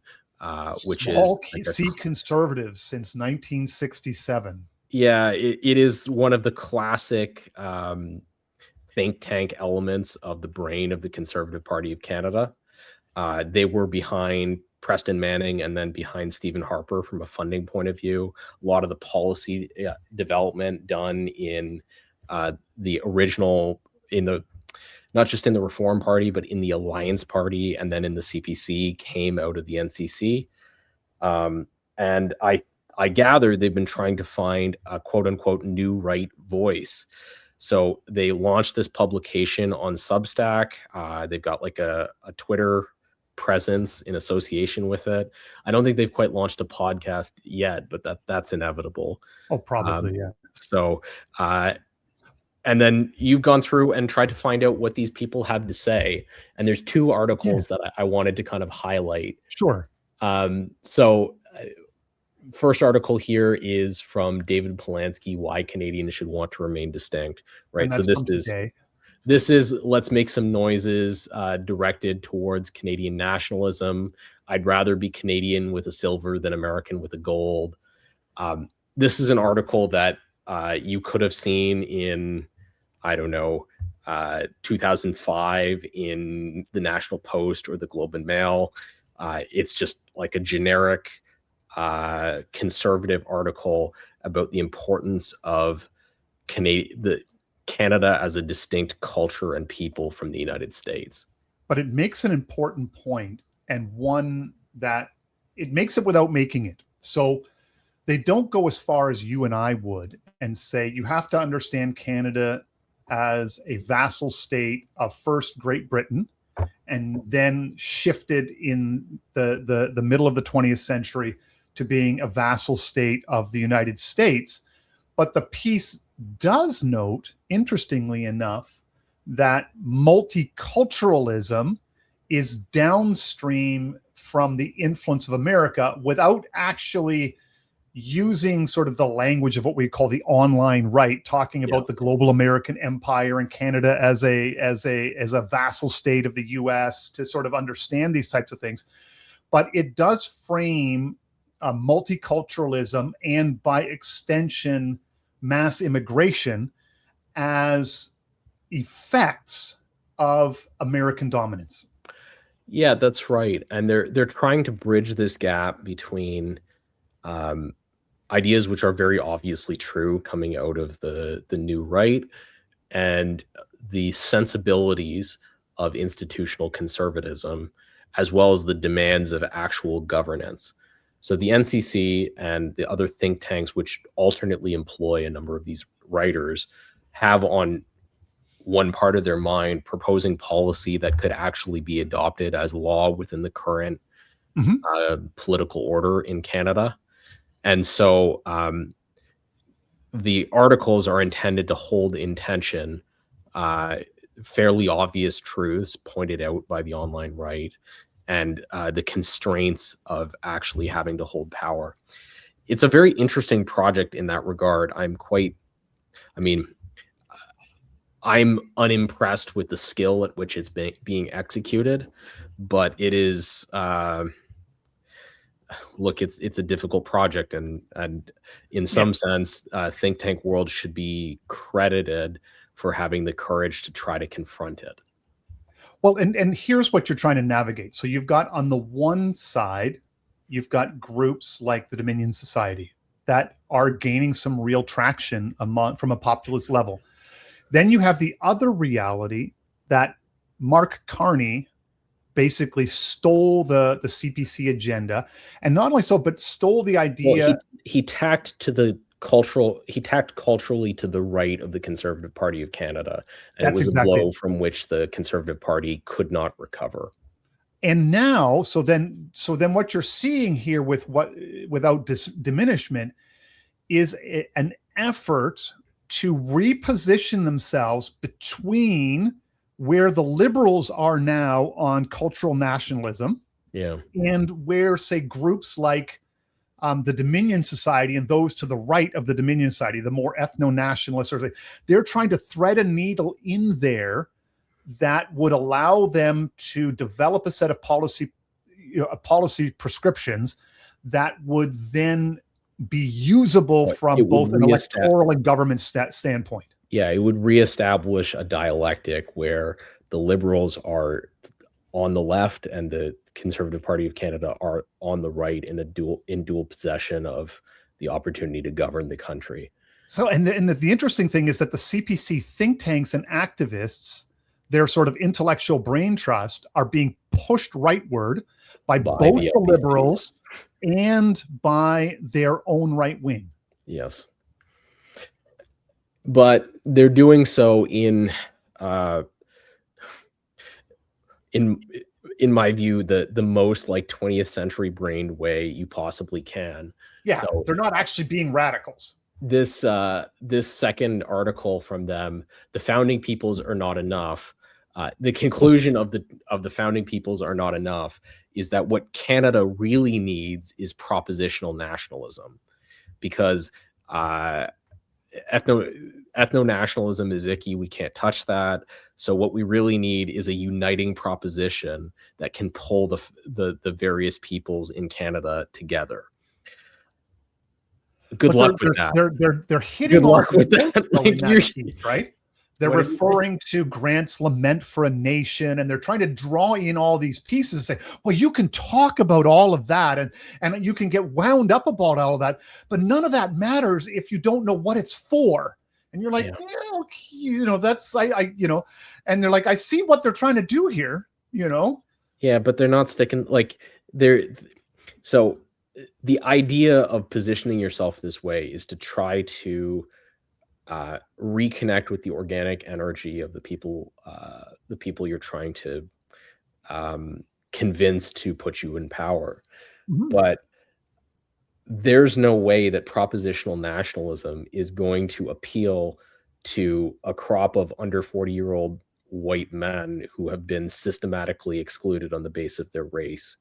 Speaker 9: which is
Speaker 10: C conservatives since 1967.
Speaker 9: Yeah, it is one of the classic think tank elements of the brain of the Conservative Party of Canada. They were behind Preston Manning and then behind Stephen Harper from a funding point of view. A lot of the policy development done in the original, not just in the Reform Party, but in the Alliance Party and then in the CPC came out of the NCC. And I gather they've been trying to find a quote unquote new right voice. So they launched this publication on Substack. They've got like a Twitter presence in association with it. I don't think they've quite launched a podcast yet, but that's inevitable.
Speaker 10: Oh, probably, yeah.
Speaker 9: So, and then you've gone through and tried to find out what these people have to say. And there's two articles that I wanted to kind of highlight.
Speaker 10: Sure.
Speaker 9: So first article here is from David Polanski, Why Canadians Should Want to Remain Distinct, right? So this is Let's Make Some Noises, directed towards Canadian nationalism. I'd rather be Canadian with a silver than American with a gold. This is an article that you could have seen in, I don't know, 2005 in the National Post or the Globe and Mail. It's just like a generic conservative article about the importance of Canada as a distinct culture and people from the United States.
Speaker 10: But it makes an important point, and one that it makes it without making it. So they don't go as far as you and I would and say you have to understand Canada as a vassal state of first Great Britain and then shifted in the middle of the 20th century to being a vassal state of the United States. But the piece does note, interestingly enough, that multiculturalism is downstream from the influence of America without actually using sort of the language of what we call the online right, talking about the global American empire and Canada as a vassal state of the US to sort of understand these types of things. But it does frame multiculturalism and by extension mass immigration as effects of American dominance.
Speaker 9: Yeah, that's right. And they're trying to bridge this gap between ideas which are very obviously true coming out of the new right and the sensibilities of institutional conservatism, as well as the demands of actual governance. So the NCC and the other think tanks, which alternately employ a number of these writers, have on one part of their mind proposing policy that could actually be adopted as law within the current political order in Canada. And so the articles are intended to hold in tension fairly obvious truths pointed out by the online right and the constraints of actually having to hold power. It's a very interesting project in that regard. I'm unimpressed with the skill at which it's being executed, but it is, look, it's a difficult project, and in some sense, think tank world should be credited for having the courage to try to confront it.
Speaker 10: Well, and here's what you're trying to navigate. So you've got on the one side, you've got groups like the Dominion Society that are gaining some real traction from a populist level. Then you have the other reality that Mark Carney basically stole the CPC agenda, and not only so, but stole the idea.
Speaker 9: Well, he tacked culturally to the right of the Conservative Party of Canada, and it was a blow from which the Conservative Party could not recover.
Speaker 10: And now, so then what you're seeing here without diminishment is an effort to reposition themselves between where the liberals are now on cultural nationalism, and where, say, groups like the Dominion Society and those to the right of the Dominion Society, the more ethno-nationalists, they're trying to thread a needle in there that would allow them to develop a set of policy prescriptions that would then be usable from both an electoral and government standpoint. Yeah,
Speaker 9: it would reestablish a dialectic where the liberals are on the left and the Conservative Party of Canada are on the right in dual possession of the opportunity to govern the country.
Speaker 10: So, and the interesting thing is that the CPC think tanks and activists, their sort of intellectual brain trust, are being pushed rightward by both the Liberals and by their own right wing.
Speaker 9: Yes. But they're doing so in my view, the most like 20th century brained way you possibly can.
Speaker 10: Yeah,
Speaker 9: so
Speaker 10: they're not actually being radicals.
Speaker 9: This second article from them, the founding peoples are not enough. The conclusion of the founding peoples are not enough is that what Canada really needs is propositional nationalism, because ethno-nationalism is icky. We can't touch that. So what we really need is a uniting proposition that can pull the various peoples in Canada together. Good luck with that.
Speaker 10: They're hitting
Speaker 9: Good luck with that.
Speaker 10: Piece, right? They're referring to Grant's lament for a nation, and they're trying to draw in all these pieces and say, well, you can talk about all of that and you can get wound up about all of that, but none of that matters if you don't know what it's for. And you're like, that's and they're like, I see what they're trying to do here,
Speaker 9: Yeah, but they're not sticking so the idea of positioning yourself this way is to try to reconnect with the organic energy of the people you're trying to convince to put you in power.
Speaker 10: Mm-hmm.
Speaker 9: But there's no way that propositional nationalism is going to appeal to a crop of under 40-year-old white men who have been systematically excluded on the basis of their race.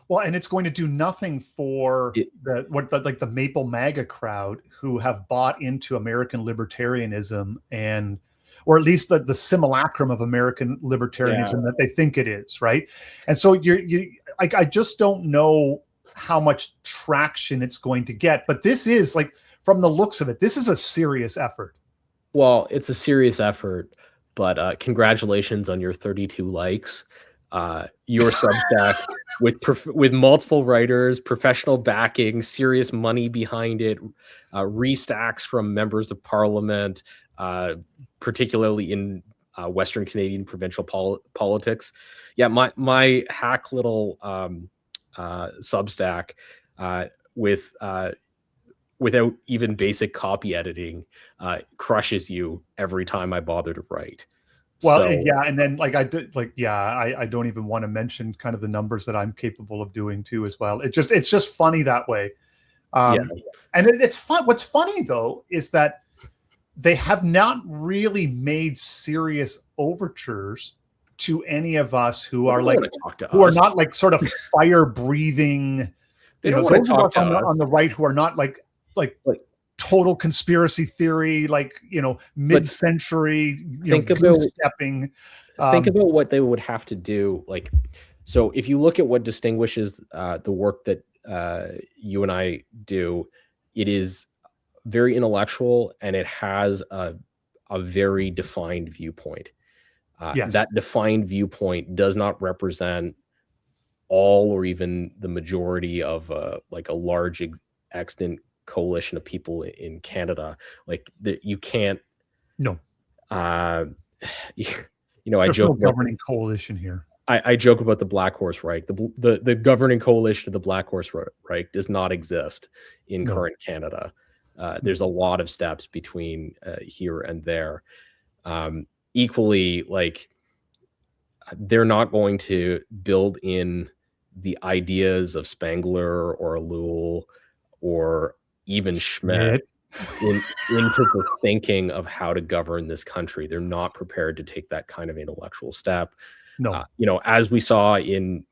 Speaker 10: Well, and it's going to do nothing for the Maple MAGA crowd who have bought into American libertarianism, or at least the simulacrum of American libertarianism that they think it is, right? And so I just don't know how much traction it's going to get. But this is, like, from the looks of it, this is a serious effort.
Speaker 9: Well, it's a serious effort, but congratulations on your 32 likes. Your Substack with multiple writers, professional backing, serious money behind it, restacks from members of parliament, particularly in Western Canadian provincial politics. Yeah, my hack little Substack without even basic copy editing crushes you every time I bother to write.
Speaker 10: Well, yeah, and then I don't even want to mention kind of the numbers that I'm capable of doing too as well. It's just funny that way. And it's fun. What's funny though is that they have not really made serious overtures to any of us who are are not like sort of fire breathing.
Speaker 9: They don't want to talk to us
Speaker 10: on the right who are not like total conspiracy theory, mid-century stepping.
Speaker 9: Think about what they would have to do. So if you look at what distinguishes the work that you and I do, it is very intellectual and it has a very defined viewpoint.
Speaker 10: Yes.
Speaker 9: That defined viewpoint does not represent all or even the majority of a large extant coalition of people in Canada. You can't.
Speaker 10: No.
Speaker 9: I
Speaker 10: There's
Speaker 9: joke
Speaker 10: no governing coalition here.
Speaker 9: I joke about the Black Horse Reich. The governing coalition of the Black Horse Reich does not exist in current Canada. There's a lot of steps between here and there. Equally, they're not going to build in the ideas of Spengler or Ellul or even Schmidt into the thinking of how to govern this country. They're not prepared to take that kind of intellectual step.
Speaker 10: No.
Speaker 9: As we saw in,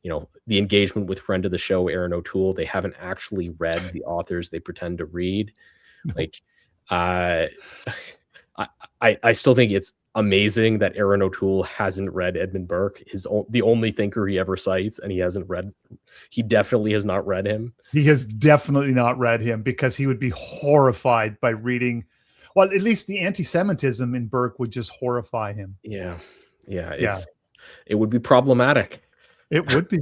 Speaker 9: the engagement with friend of the show, Aaron O'Toole, they haven't actually read the authors they pretend to read. I still think it's amazing that Aaron O'Toole hasn't read Edmund Burke, the only thinker he ever cites, and he definitely has not read him.
Speaker 10: He has definitely not read him because he would be horrified by reading. Well, at least the anti-Semitism in Burke would just horrify him.
Speaker 9: Yeah. it would be problematic.
Speaker 10: It would be.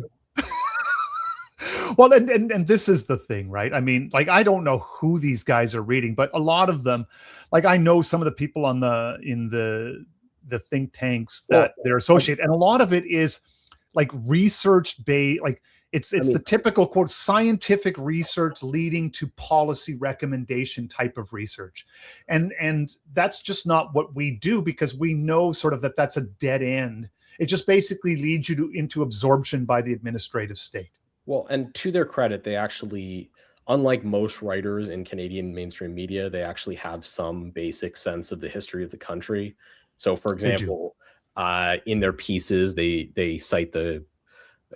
Speaker 10: Well, and this is the thing, right? I mean, like, I don't know who these guys are reading, but a lot of them, like, I know some of the people in the think tanks that they're associated, and a lot of it is like research based, like it's the typical quote scientific research leading to policy recommendation type of research, and that's just not what we do, because we know sort of that that's a dead end. It just basically leads you into absorption by the administrative state.
Speaker 9: Well, and to their credit, they actually, unlike most writers in Canadian mainstream media, they actually have some basic sense of the history of the country. So, for example, in their pieces, they cite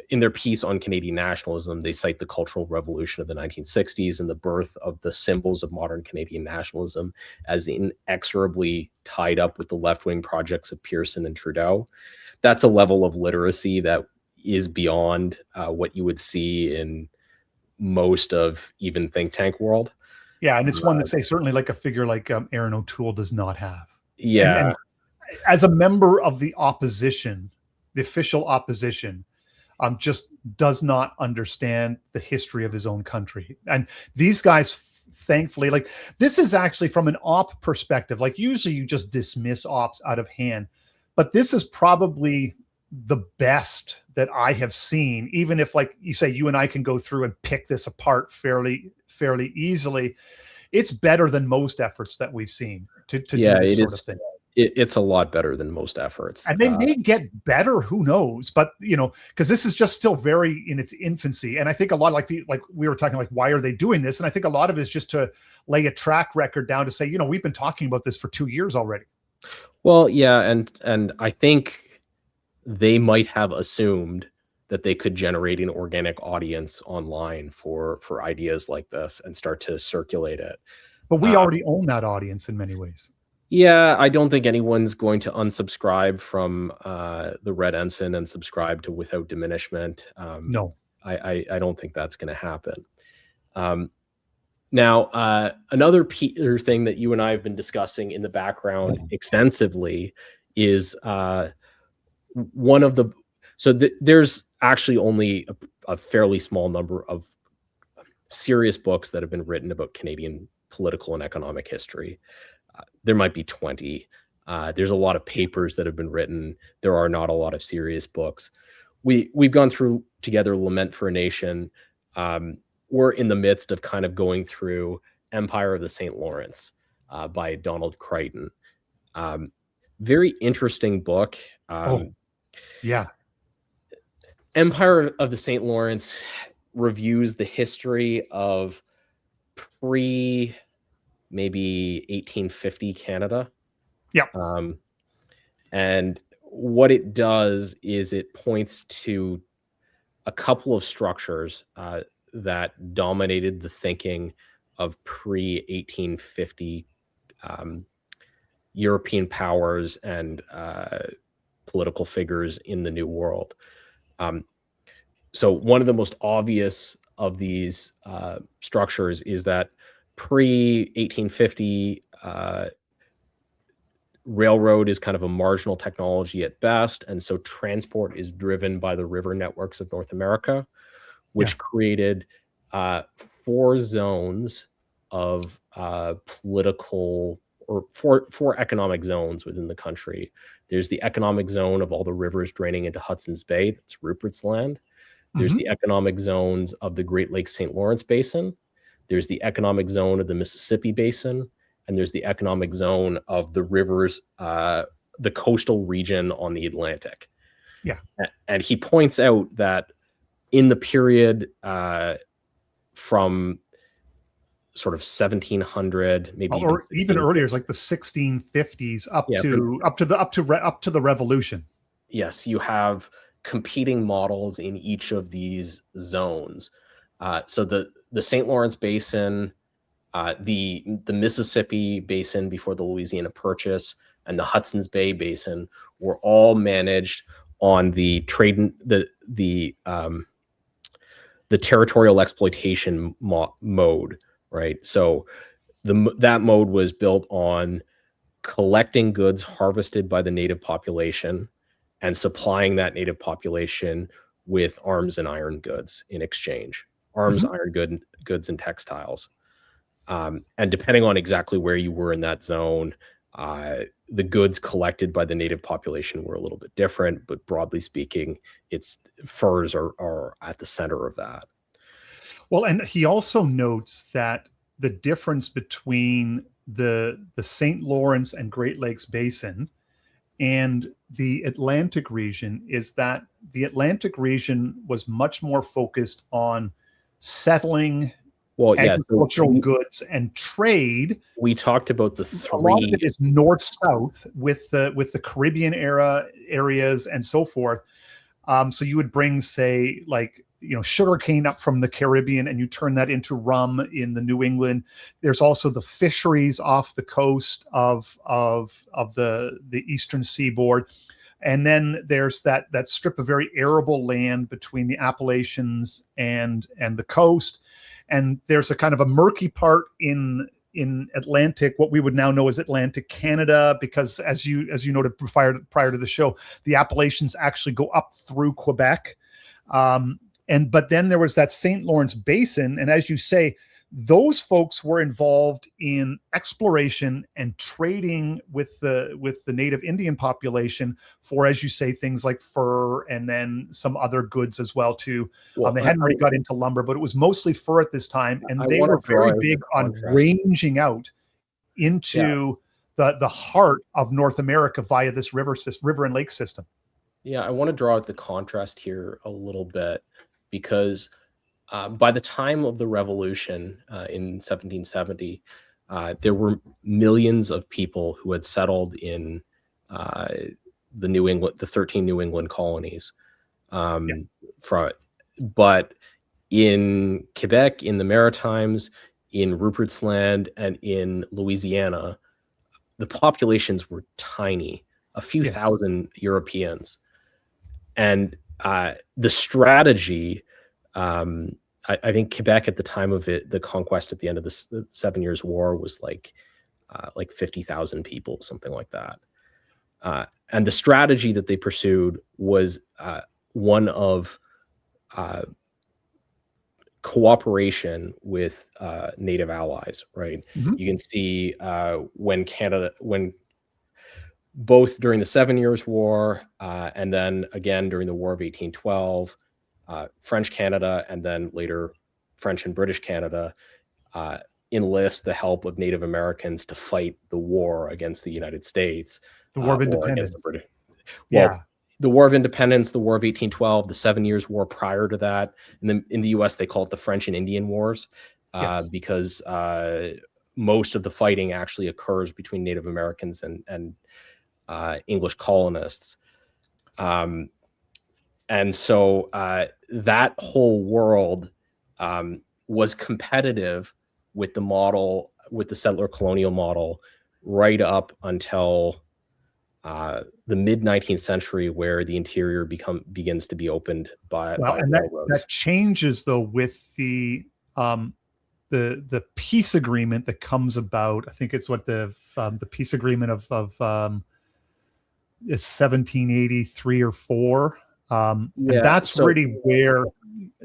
Speaker 9: in their piece on Canadian nationalism, they cite the Cultural Revolution of the 1960s and the birth of the symbols of modern Canadian nationalism as inexorably tied up with the left-wing projects of Pearson and Trudeau. That's a level of literacy that is beyond what you would see in most of even think tank world.
Speaker 10: Yeah, and it's one that say certainly like a figure like Aaron O'Toole does not have.
Speaker 9: Yeah.
Speaker 10: And as a member of the opposition, the official opposition, just does not understand the history of his own country. And these guys, thankfully, like, this is actually from an op perspective. Like, usually you just dismiss ops out of hand, but this is probably the best that I have seen, even if, like you say, you and I can go through and pick this apart fairly easily. It's better than most efforts that we've seen to do this sort of thing.
Speaker 9: It's a lot better than most efforts.
Speaker 10: And they may get better, who knows? But, you know, because this is just still very in its infancy. And I think a lot, like we were talking, like, why are they doing this? And I think a lot of it is just to lay a track record down to say, you know, we've been talking about this for 2 years already.
Speaker 9: Well, yeah, and I think they might have assumed that they could generate an organic audience online for ideas like this and start to circulate it.
Speaker 10: But we already own that audience in many ways.
Speaker 9: Yeah, I don't think anyone's going to unsubscribe from the Red Ensign and subscribe to Without Diminishment.
Speaker 10: No,
Speaker 9: I don't think that's going to happen. Now, another thing that you and I have been discussing in the background extensively is one of the. So there's actually only a fairly small number of serious books that have been written about Canadian political and economic history. There might be 20. There's a lot of papers that have been written. There are not a lot of serious books. We've gone through together Lament for a Nation. We're in the midst of kind of going through Empire of the St. Lawrence by Donald Creighton. Very interesting book.
Speaker 10: Yeah.
Speaker 9: Empire of the St. Lawrence reviews the history of maybe 1850 Canada.
Speaker 10: Yeah.
Speaker 9: And what it does is it points to a couple of structures that dominated the thinking of pre-1850 European powers and political figures in the New World. So one of the most obvious of these structures is that pre-1850 railroad is kind of a marginal technology at best, and so transport is driven by the river networks of North America, which created 4 zones of political, or four economic zones within the country. There's the economic zone of all the rivers draining into Hudson's Bay, that's Rupert's Land. There's the economic zones of the Great Lakes St. Lawrence Basin. There's the economic zone of the Mississippi Basin, and there's the economic zone of the rivers, the coastal region on the Atlantic.
Speaker 10: Yeah.
Speaker 9: And he points out that in the period from sort of 1700, maybe
Speaker 10: or even earlier, it's like the 1650s up to the Revolution.
Speaker 9: Yes, you have competing models in each of these zones. So the St. Lawrence Basin, the Mississippi Basin before the Louisiana Purchase, and the Hudson's Bay Basin were all managed on the trade, the territorial exploitation mode, right? So that mode was built on collecting goods harvested by the native population and supplying that native population with arms and iron goods in exchange. Arms, iron goods, and textiles. And depending on exactly where you were in that zone, the goods collected by the native population were a little bit different, but broadly speaking, it's furs are at the center of that.
Speaker 10: Well, and he also notes that the difference between the St. Lawrence and Great Lakes Basin and the Atlantic region is that the Atlantic region was much more focused on settling agricultural goods and trade.
Speaker 9: We talked about the three.
Speaker 10: A lot of it is north-south with the Caribbean areas and so forth. So you would bring, say, like, sugarcane up from the Caribbean, and you turn that into rum in the New England. There's also the fisheries off the coast of the eastern seaboard. And then there's that strip of very arable land between the Appalachians and the coast. And there's a kind of a murky part in Atlantic, what we would now know as Atlantic Canada, because as you noted prior to the show, the Appalachians actually go up through Quebec. But then there was that St. Lawrence Basin. And as you say, those folks were involved in exploration and trading with the native Indian population for, as you say, things like fur and then some other goods as well too. Well, they hadn't already got into lumber, but it was mostly fur at this time, and they were very big on ranging out into the heart of North America via this river and lake system.
Speaker 9: Yeah, I want to draw out the contrast here a little bit, because by the time of the Revolution in 1770, there were millions of people who had settled in the 13 New England colonies. But in Quebec, in the Maritimes, in Rupert's Land, and in Louisiana, the populations were tiny, a few thousand Europeans. And the strategy, I think Quebec at the time of the conquest at the end of the 7 Years' War was like 50,000 people, something like that. And the strategy that they pursued was one of cooperation with native allies, right? You can see when both during the 7 Years' War and then again during the War of 1812, French Canada and then later French and British Canada enlist the help of Native Americans to fight the war against the United States.
Speaker 10: The War of Independence.
Speaker 9: The War of Independence, the War of 1812, the 7 Years' War prior to that. And then in the US, they call it the French and Indian Wars because most of the fighting actually occurs between Native Americans and English colonists. And so that whole world was competitive with the model, with the settler colonial model, right up until the mid 19th century, where the interior begins to be opened by railroads.
Speaker 10: That changes though with the peace agreement that comes about. I think it's what the peace agreement of 1783 or 4. And that's really where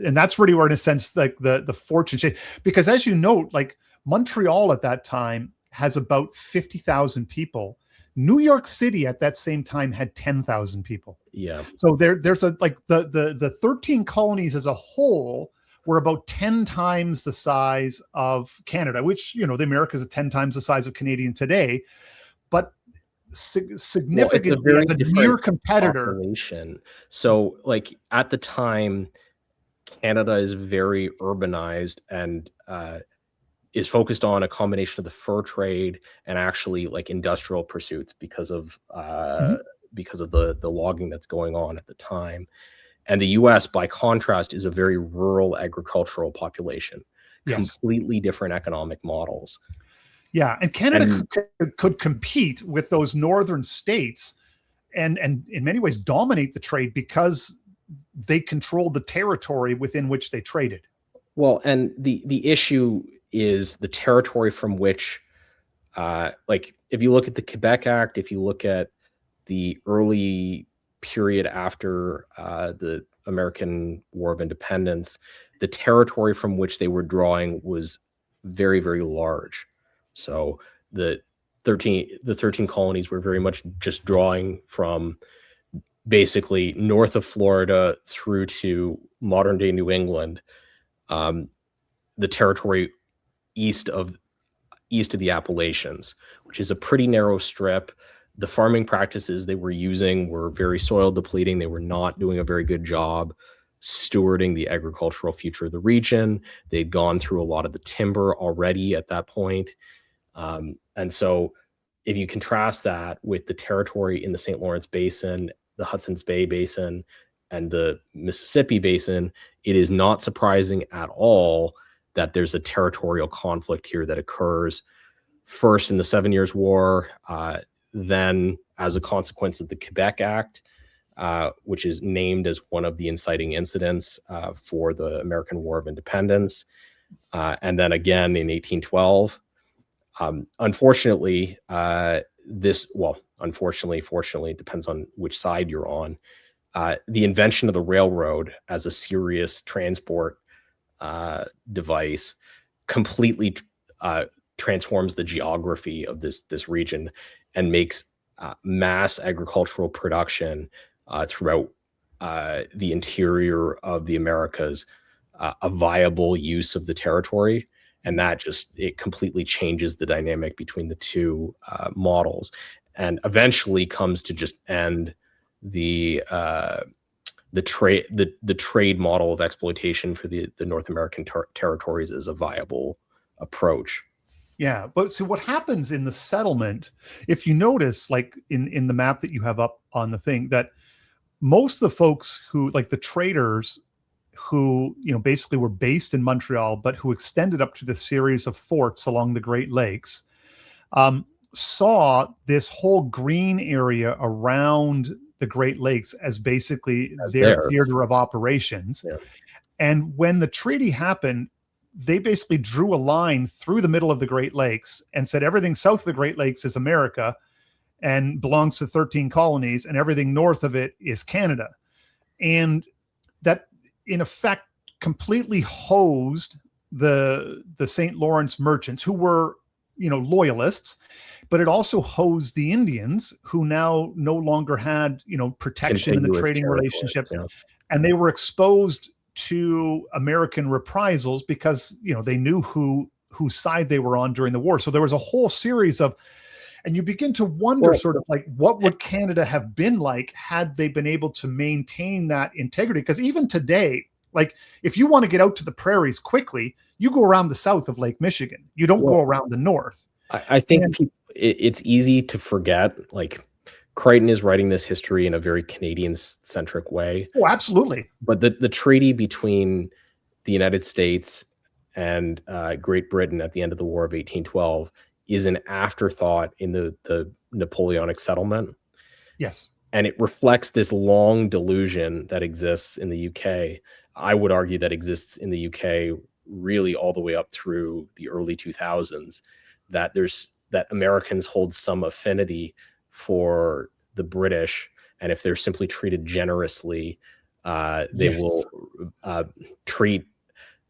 Speaker 10: in a sense, like the fortune change, because as you note, like Montreal at that time has about 50,000 people. New York City at that same time had 10,000 people.
Speaker 9: Yeah.
Speaker 10: So there's the 13 colonies as a whole were about 10 times the size of Canada, which, the Americas are 10 times the size of Canadian today, but significant as a near competitor.
Speaker 9: Population. So like at the time, Canada is very urbanized and is focused on a combination of the fur trade and actually like industrial pursuits because of the logging that's going on at the time. And the US, by contrast, is a very rural agricultural population, completely different economic models.
Speaker 10: Yeah, and Canada could compete with those northern states and in many ways dominate the trade because they controlled the territory within which they traded.
Speaker 9: Well, and the issue is the territory from which, like if you look at the Quebec Act, if you look at the early period after the American War of Independence, the territory from which they were drawing was very, very large. So the 13 colonies were very much just drawing from basically north of Florida through to modern day New England, the territory east of the Appalachians, which is a pretty narrow strip. The farming practices they were using were very soil depleting. They were not doing a very good job stewarding the agricultural future of the region. They'd gone through a lot of the timber already at that point. And so if you contrast that with the territory in the St. Lawrence Basin, the Hudson's Bay Basin, and the Mississippi Basin, it is not surprising at all that there's a territorial conflict here that occurs first in the 7 Years' War, then as a consequence of the Quebec Act, which is named as one of the inciting incidents for the American War of Independence, and then again in 1812. Unfortunately, fortunately, it depends on which side you're on. The invention of the railroad as a serious transport device completely transforms the geography of this region and makes mass agricultural production throughout the interior of the Americas a viable use of the territory. And that it completely changes the dynamic between the two models, and eventually comes to just end the trade model of exploitation for the North American territories as a viable approach.
Speaker 10: Yeah, but so what happens in the settlement, if you notice, like in the map that you have up on the thing, that most of the folks who, like the traders who, basically were based in Montreal, but who extended up to the series of forts along the Great Lakes, saw this whole green area around the Great Lakes as basically their theater of operations. Yeah. And when the treaty happened, they basically drew a line through the middle of the Great Lakes and said everything south of the Great Lakes is America and belongs to 13 colonies, and everything north of it is Canada. And that, in effect, completely hosed the St. Lawrence merchants, who were, loyalists, but it also hosed the Indians, who now no longer had, protection in the trading relationships. Yeah. And they were exposed to American reprisals because, they knew whose side they were on during the war. So there was a whole series of, and you begin to wonder sort of like, what would Canada have been like had they been able to maintain that integrity? Because even today, like if you want to get out to the prairies quickly, you go around the south of Lake Michigan. You don't go around the north.
Speaker 9: I think it's easy to forget, like Creighton is writing this history in a very Canadian-centric way.
Speaker 10: Oh, absolutely.
Speaker 9: But the treaty between the United States and Great Britain at the end of the War of 1812 is an afterthought in the Napoleonic settlement.
Speaker 10: Yes.
Speaker 9: And it reflects this long delusion that exists in the UK. I would argue that exists in the UK really all the way up through the early 2000s, that Americans hold some affinity for the British, and if they're simply treated generously, they will treat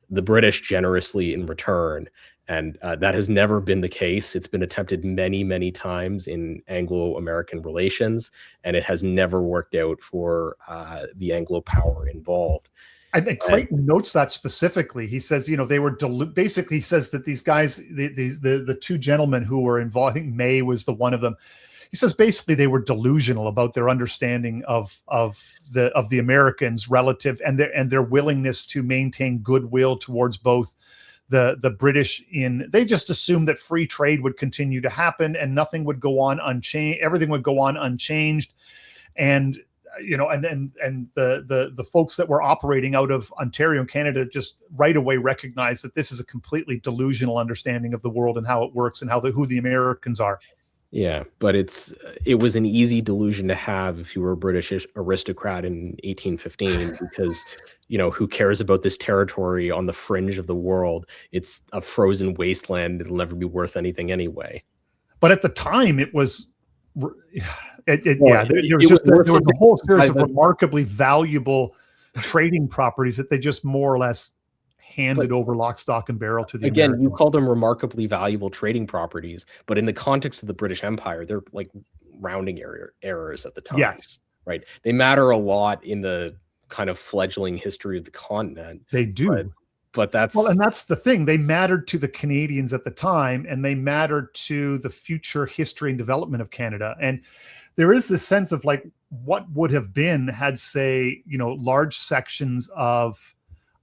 Speaker 9: the British generously in return. And that has never been the case. It's been attempted many, many times in Anglo-American relations, and it has never worked out for the Anglo power involved.
Speaker 10: And Creighton notes that specifically. He says, they were basically, he says that these guys, the two gentlemen who were involved, I think May was the one of them. He says basically they were delusional about their understanding of the Americans relative and their willingness to maintain goodwill towards both the British. They just assumed that free trade would continue to happen and nothing would go on unchanged. Everything would go on unchanged. And the folks that were operating out of Ontario, Canada, just right away recognized that this is a completely delusional understanding of the world and how it works and who the Americans are.
Speaker 9: Yeah, but it was an easy delusion to have if you were a British aristocrat in 1815, because who cares about this territory on the fringe of the world? It's a frozen wasteland. It'll never be worth anything anyway.
Speaker 10: But at the time, it was There was a whole series of remarkably valuable trading properties that they just more or less handed over lock, stock, and barrel to the
Speaker 9: Americans. You call them remarkably valuable trading properties, but in the context of the British Empire, they're like rounding errors at the time.
Speaker 10: Yes.
Speaker 9: Right. They matter a lot in the kind of fledgling history of the continent.
Speaker 10: They do.
Speaker 9: But that's
Speaker 10: and that's the thing. They mattered to the Canadians at the time, and they mattered to the future history and development of Canada. And there is this sense of like what would have been had, say, large sections of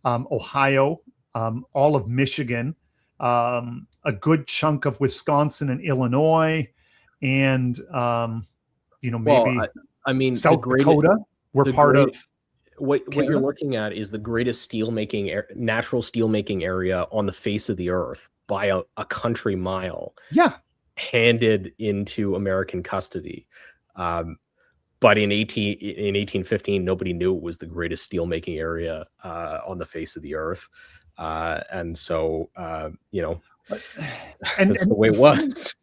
Speaker 10: Ohio, all of Michigan, a good chunk of Wisconsin and Illinois, and maybe South Dakota were part of.
Speaker 9: What you're looking at is the greatest natural steelmaking area on the face of the earth by a country mile.
Speaker 10: Yeah,
Speaker 9: handed into American custody. But in 1815, nobody knew it was the greatest steelmaking area on the face of the earth, and so that's the way it was.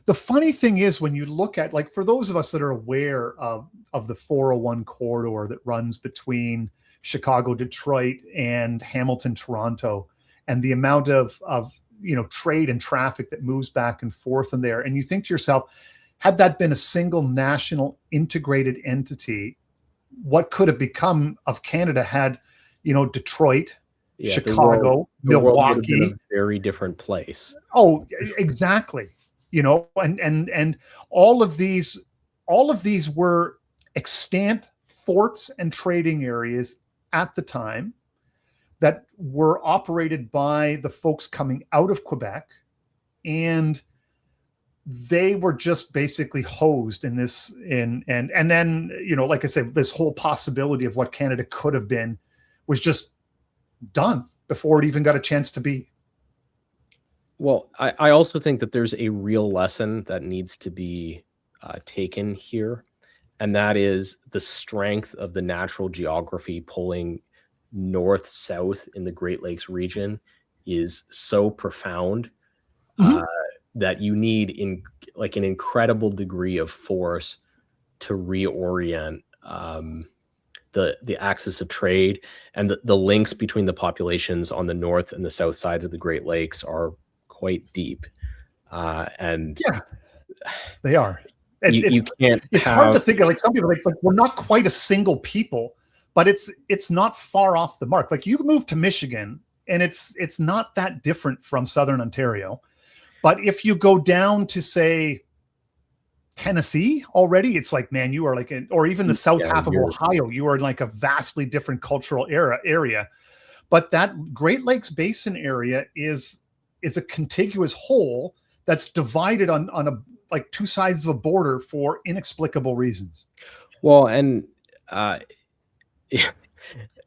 Speaker 10: The funny thing is, when you look at, like, for those of us that are aware of the 401 corridor that runs between Chicago, Detroit, and Hamilton, Toronto, and the amount of trade and traffic that moves back and forth in there, and you think to yourself, had that been a single national integrated entity, what could have become of Canada had, Detroit, Chicago, Milwaukee,
Speaker 9: would have been a very different place.
Speaker 10: Oh, exactly. And all of these were extant forts and trading areas at the time that were operated by the folks coming out of Quebec, and they were just basically hosed in this and then like I said, this whole possibility of what Canada could have been was just done before it even got a chance to be.
Speaker 9: Well, I also think that there's a real lesson that needs to be taken here, and that is the strength of the natural geography pulling north-south in the Great Lakes region is so profound that you need an incredible degree of force to reorient the axis of trade, and the links between the populations on the north and the south sides of the Great Lakes are quite deep, and
Speaker 10: yeah, they are.
Speaker 9: You can't.
Speaker 10: It's hard to think of, like, some people like we're not quite a single people, but it's not far off the mark. Like, you move to Michigan, and it's not that different from Southern Ontario, but if you go down to, say, Tennessee already, it's like, man, you are like or even the south half of Ohio, you are in like a vastly different cultural area. But that Great Lakes Basin area is a contiguous whole that's divided on a like two sides of a border for inexplicable reasons.
Speaker 9: Well, and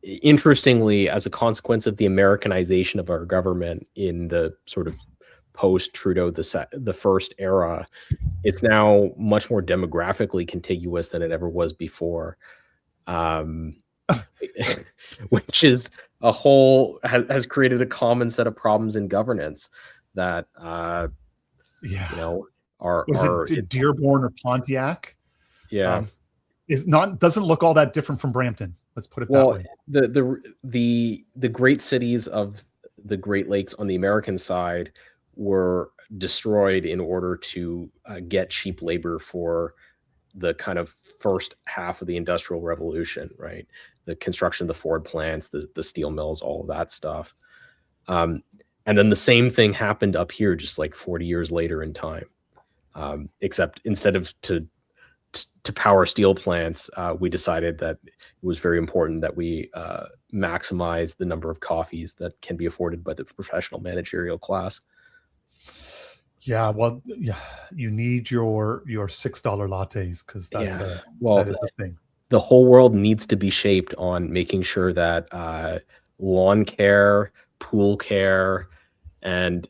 Speaker 9: interestingly, as a consequence of the Americanization of our government in the sort of post-Trudeau the first era, it's now much more demographically contiguous than it ever was before, which is has created a common set of problems in governance that
Speaker 10: it Dearborn or Pontiac?
Speaker 9: Yeah,
Speaker 10: doesn't look all that different from Brampton. Let's put it that way.
Speaker 9: The great cities of the Great Lakes on the American side were destroyed in order to get cheap labor for the kind of first half of the Industrial Revolution, right? The construction of the Ford plants, the steel mills, all of that stuff. And then the same thing happened up here just like 40 years later in time. Except instead of to power steel plants, we decided that it was very important that we maximize the number of coffees that can be afforded by the professional managerial class.
Speaker 10: Yeah, well, yeah, you need your $6 lattes because that is a thing.
Speaker 9: The whole world needs to be shaped on making sure that lawn care, pool care, and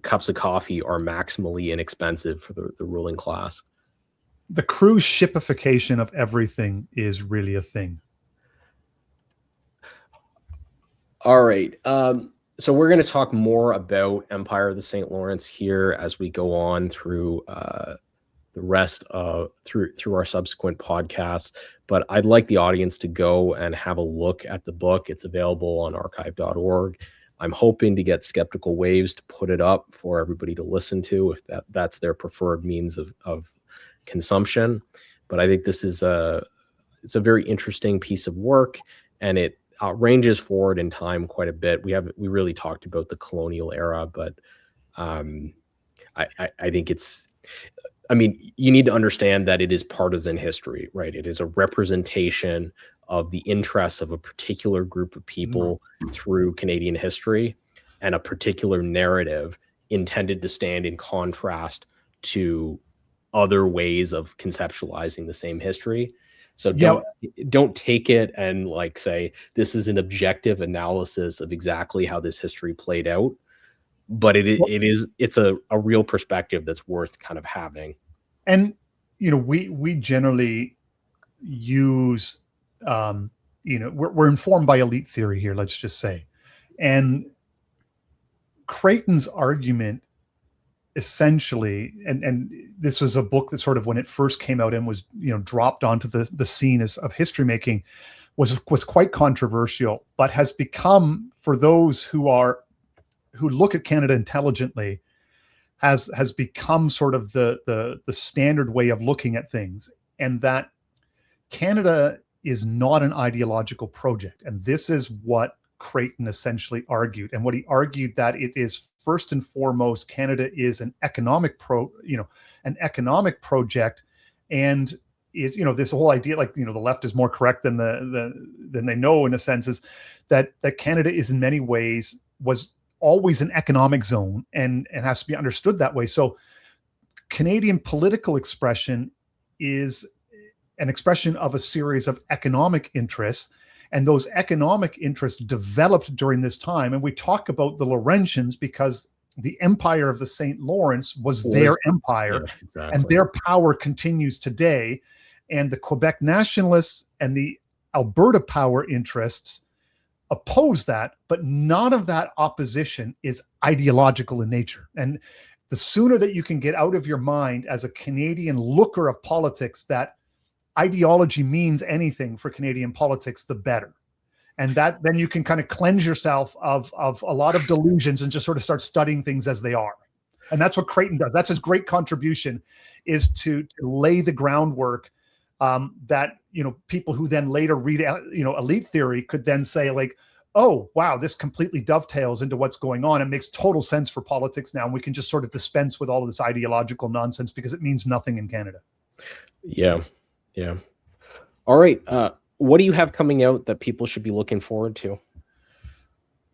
Speaker 9: cups of coffee are maximally inexpensive for the ruling class.
Speaker 10: The cruise shipification of everything is really a thing.
Speaker 9: All right. So we're going to talk more about Empire of the St. Lawrence here as we go on through the rest of through our subsequent podcasts. But I'd like the audience to go and have a look at the book. It's available on archive.org. I'm hoping to get Skeptical Waves to put it up for everybody to listen to if that's their preferred means of consumption. But I think this is it's a very interesting piece of work, and it ranges forward in time quite a bit. We really talked about the colonial era, but I think it's, I mean, you need to understand that it is partisan history, right? It is a representation of the interests of a particular group of people through Canadian history, and a particular narrative intended to stand in contrast to other ways of conceptualizing the same history. So don't take it and like say this is an objective analysis of exactly how this history played out, but it's a real perspective that's worth kind of having.
Speaker 10: And we generally use we're informed by elite theory here, let's just say. And Creighton's argument essentially, and this was a book that sort of when it first came out and was dropped onto the scene of history making, was quite controversial, but has become, for those who look at Canada intelligently, has become sort of the standard way of looking at things, and that Canada is not an ideological project. And this is what Creighton essentially argued. And what he argued, that it is first and foremost, Canada is an economic project, and is, this whole idea, like, the left is more correct than they know, in a sense, is that Canada is in many ways was always an economic zone and has to be understood that way. So Canadian political expression is an expression of a series of economic interests, and those economic interests developed during this time. And we talk about the Laurentians because the Empire of the St. Lawrence was their empire, and their power continues today. And the Quebec nationalists and the Alberta power interests oppose that, but none of that opposition is ideological in nature. And the sooner that you can get out of your mind as a Canadian looker of politics that ideology means anything for Canadian politics, the better. And that then you can kind of cleanse yourself of a lot of delusions and just sort of start studying things as they are. And that's what Creighton does. That's his great contribution, is to lay the groundwork that, people who then later read, elite theory could then say, like, oh, wow, this completely dovetails into what's going on. It makes total sense for politics now. And we can just sort of dispense with all of this ideological nonsense because it means nothing in Canada.
Speaker 9: Yeah. Yeah. All right. What do you have coming out that people should be looking forward to?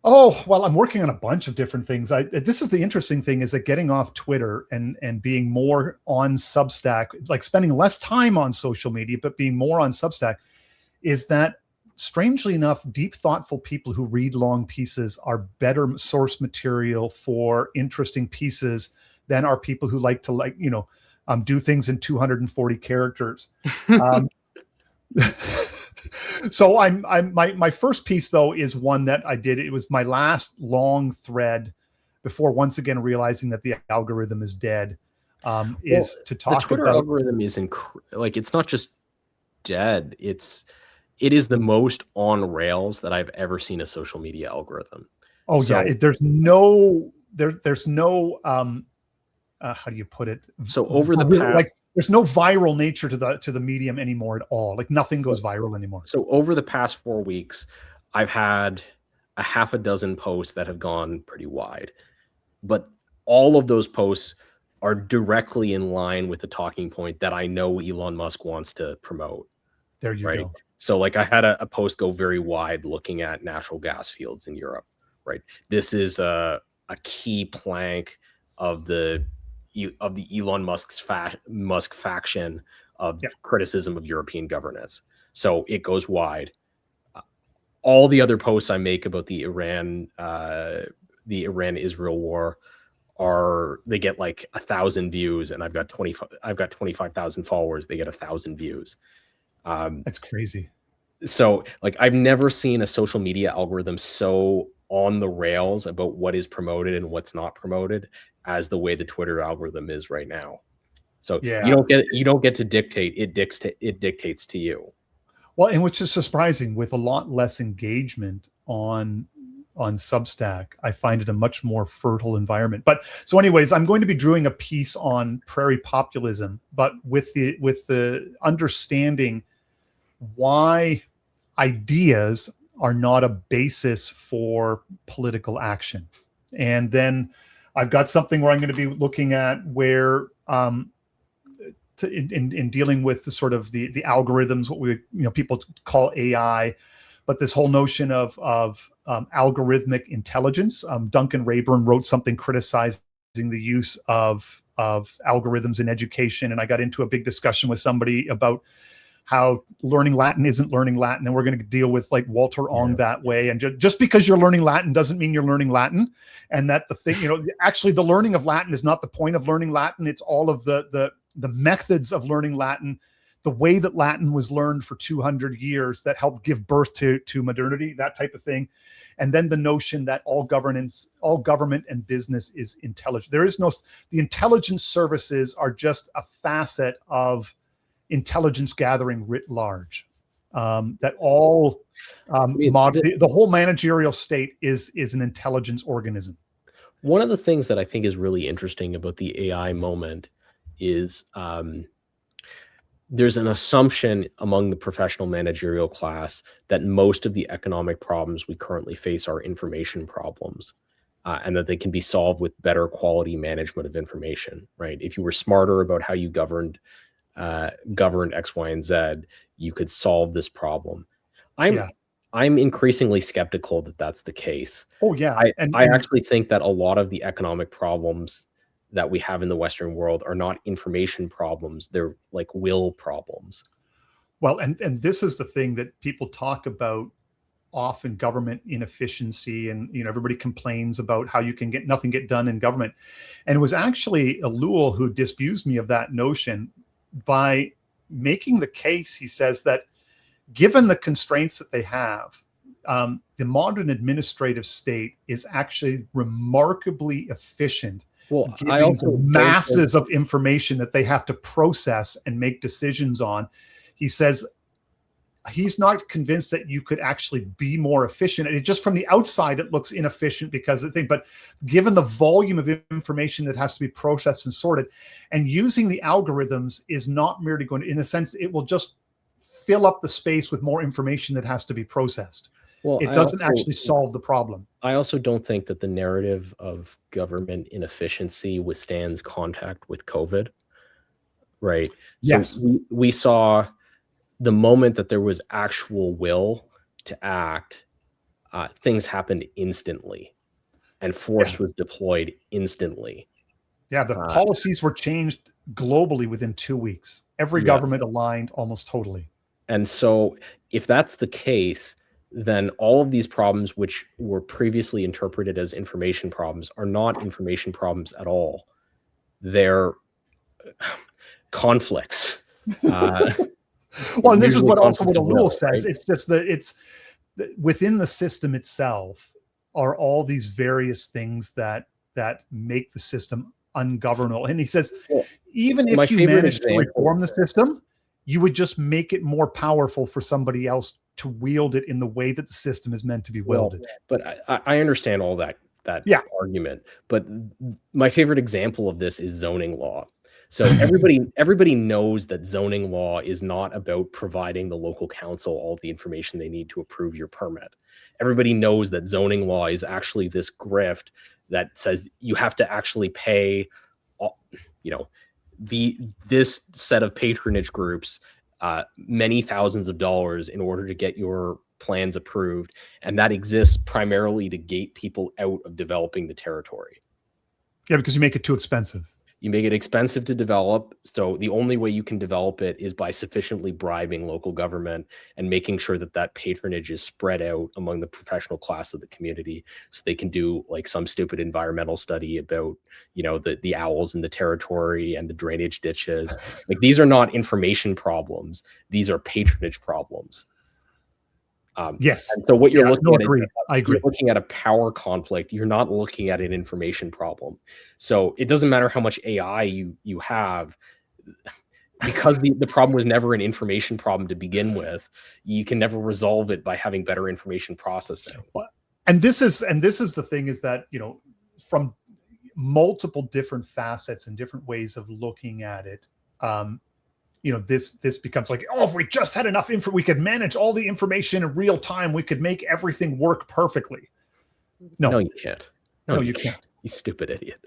Speaker 10: Oh, well, I'm working on a bunch of different things. This is the interesting thing, is that getting off Twitter and being more on Substack, like spending less time on social media, but being more on Substack, is that, strangely enough, deep, thoughtful people who read long pieces are better source material for interesting pieces than are people who like to do things in 240 characters. So my first piece, though, is one that I did. It was my last long thread before once again realizing that the algorithm is dead. Is to talk
Speaker 9: the Twitter
Speaker 10: about
Speaker 9: algorithm is it's not just dead. It is the most on rails that I've ever seen a social media algorithm.
Speaker 10: Oh, so, yeah, there's no how do you put it?
Speaker 9: So over the past,
Speaker 10: there's no viral nature to the medium anymore at all. Like, nothing goes viral anymore.
Speaker 9: So over the past 4 weeks, I've had a half a dozen posts that have gone pretty wide, but all of those posts are directly in line with the talking point that I know Elon Musk wants to promote.
Speaker 10: There you go.
Speaker 9: So like I had a post go very wide looking at natural gas fields in Europe, right? This is a key plank of the Elon Musk faction of criticism of European governance. So it goes wide. All the other posts I make about the Iran-Israel war they get like 1,000 views, and I've got 25,000 followers. They get 1,000 views.
Speaker 10: That's crazy.
Speaker 9: So like I've never seen a social media algorithm so on the rails about what is promoted and what's not promoted as the way the Twitter algorithm is right now. So you don't get to dictate, it dictates to you.
Speaker 10: Well, and which is surprising, with a lot less engagement on Substack, I find it a much more fertile environment. But so anyways, I'm going to be doing a piece on prairie populism, but with the understanding why ideas are not a basis for political action. And then I've got something where I'm going to be looking at where in dealing with the sort of the algorithms, what we people call AI, but this whole notion of algorithmic intelligence. Duncan Rayburn wrote something criticizing the use of algorithms in education, and I got into a big discussion with somebody about how learning Latin isn't learning Latin, and we're going to deal with like Walter Ong that way. And just because you're learning Latin doesn't mean you're learning Latin, and that the thing, actually the learning of Latin is not the point of learning Latin. It's all of the methods of learning Latin, the way that Latin was learned for 200 years that helped give birth to modernity, that type of thing. And then the notion that all government and business is intelligent. The intelligence services are just a facet of intelligence gathering writ large. The whole managerial state is an intelligence organism.
Speaker 9: One of the things that I think is really interesting about the AI moment is there's an assumption among the professional managerial class that most of the economic problems we currently face are information problems, and that they can be solved with better quality management of information, right? If you were smarter about how you governed X, Y, and Z, you could solve this problem. I'm increasingly skeptical that that's the case.
Speaker 10: Oh yeah.
Speaker 9: I actually think that a lot of the economic problems that we have in the Western world are not information problems. They're like will problems.
Speaker 10: Well, and this is the thing that people talk about often, government inefficiency, and everybody complains about how you can get nothing done in government. And it was actually Ellul who disabused me of that notion by making the case. He says that given the constraints that they have, the modern administrative state is actually remarkably efficient.
Speaker 9: Well, I also
Speaker 10: masses of information that they have to process and make decisions on. He says he's not convinced that you could actually be more efficient. And just from the outside, it looks inefficient because of the thing. But given the volume of information that has to be processed and sorted, and using the algorithms is not merely going to, in a sense, it will just fill up the space with more information that has to be processed. Well, it doesn't actually solve the problem.
Speaker 9: I also don't think that the narrative of government inefficiency withstands contact with COVID, right?
Speaker 10: Yes.
Speaker 9: So we saw the moment that there was actual will to act, things happened instantly, and force was deployed instantly.
Speaker 10: Yeah, the policies were changed globally within 2 weeks. Every government aligned almost totally.
Speaker 9: And so if that's the case, then all of these problems, which were previously interpreted as information problems, are not information problems at all. They're conflicts.
Speaker 10: Well, and this is what also what Ellul says. Right? It's just that within the system itself are all these various things that make the system ungovernable. And he says, even if you manage to reform the system, you would just make it more powerful for somebody else to wield it in the way that the system is meant to be wielded.
Speaker 9: But I understand all that argument. But my favorite example of this is zoning law. So everybody knows that zoning law is not about providing the local council all the information they need to approve your permit. Everybody knows that zoning law is actually this grift that says you have to actually pay, this set of patronage groups many thousands of dollars in order to get your plans approved, and that exists primarily to gate people out of developing the territory.
Speaker 10: Yeah, because you make it too expensive.
Speaker 9: You make it expensive to develop, so the only way you can develop it is by sufficiently bribing local government and making sure that that patronage is spread out among the professional class of the community, so they can do like some stupid environmental study about, the owls in the territory and the drainage ditches. Like, these are not information problems; these are patronage problems.
Speaker 10: Yes.
Speaker 9: And so what you're looking at,
Speaker 10: I agree.
Speaker 9: You're looking at a power conflict. You're not looking at an information problem. So it doesn't matter how much AI you have, because the problem was never an information problem to begin with. You can never resolve it by having better information processing.
Speaker 10: And this is the thing, is that, you know, from multiple different facets and different ways of looking at it, you know, this becomes like, oh, if we just had enough info, we could manage all the information in real time. We could make everything work perfectly. No,
Speaker 9: you can't.
Speaker 10: No, you can't.
Speaker 9: You stupid idiot.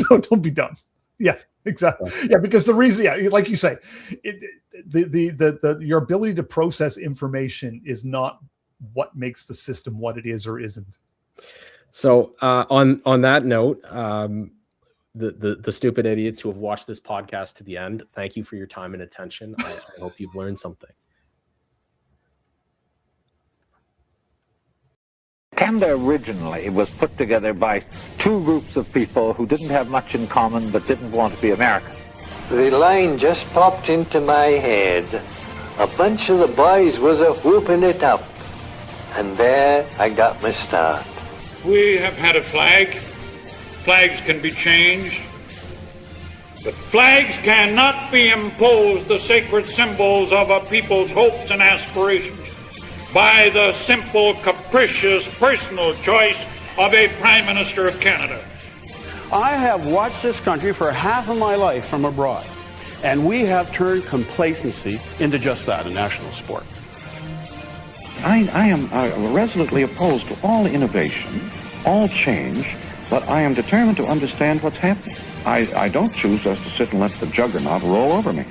Speaker 10: Don't be dumb. Yeah, exactly. Yeah, because the reason, yeah, like you say, your ability to process information is not what makes the system what it is or isn't.
Speaker 9: So on that note, the stupid idiots who have watched this podcast to the end, thank you for your time and attention. I hope you've learned something.
Speaker 2: Canada originally was put together by two groups of people who didn't have much in common but didn't want to be American.
Speaker 11: The line just popped into my head. A bunch of the boys was a-whooping it up. And there I got my start.
Speaker 7: We have had a flag. Flags can be changed. But flags cannot be imposed, the sacred symbols of a people's hopes and aspirations, by the simple, capricious, personal choice of a Prime Minister of Canada.
Speaker 3: I have watched this country for half of my life from abroad, and we have turned complacency into just that, a national sport.
Speaker 12: I am resolutely opposed to all innovation, all change, but I am determined to understand what's happening. I don't choose just to sit and let the juggernaut roll over me.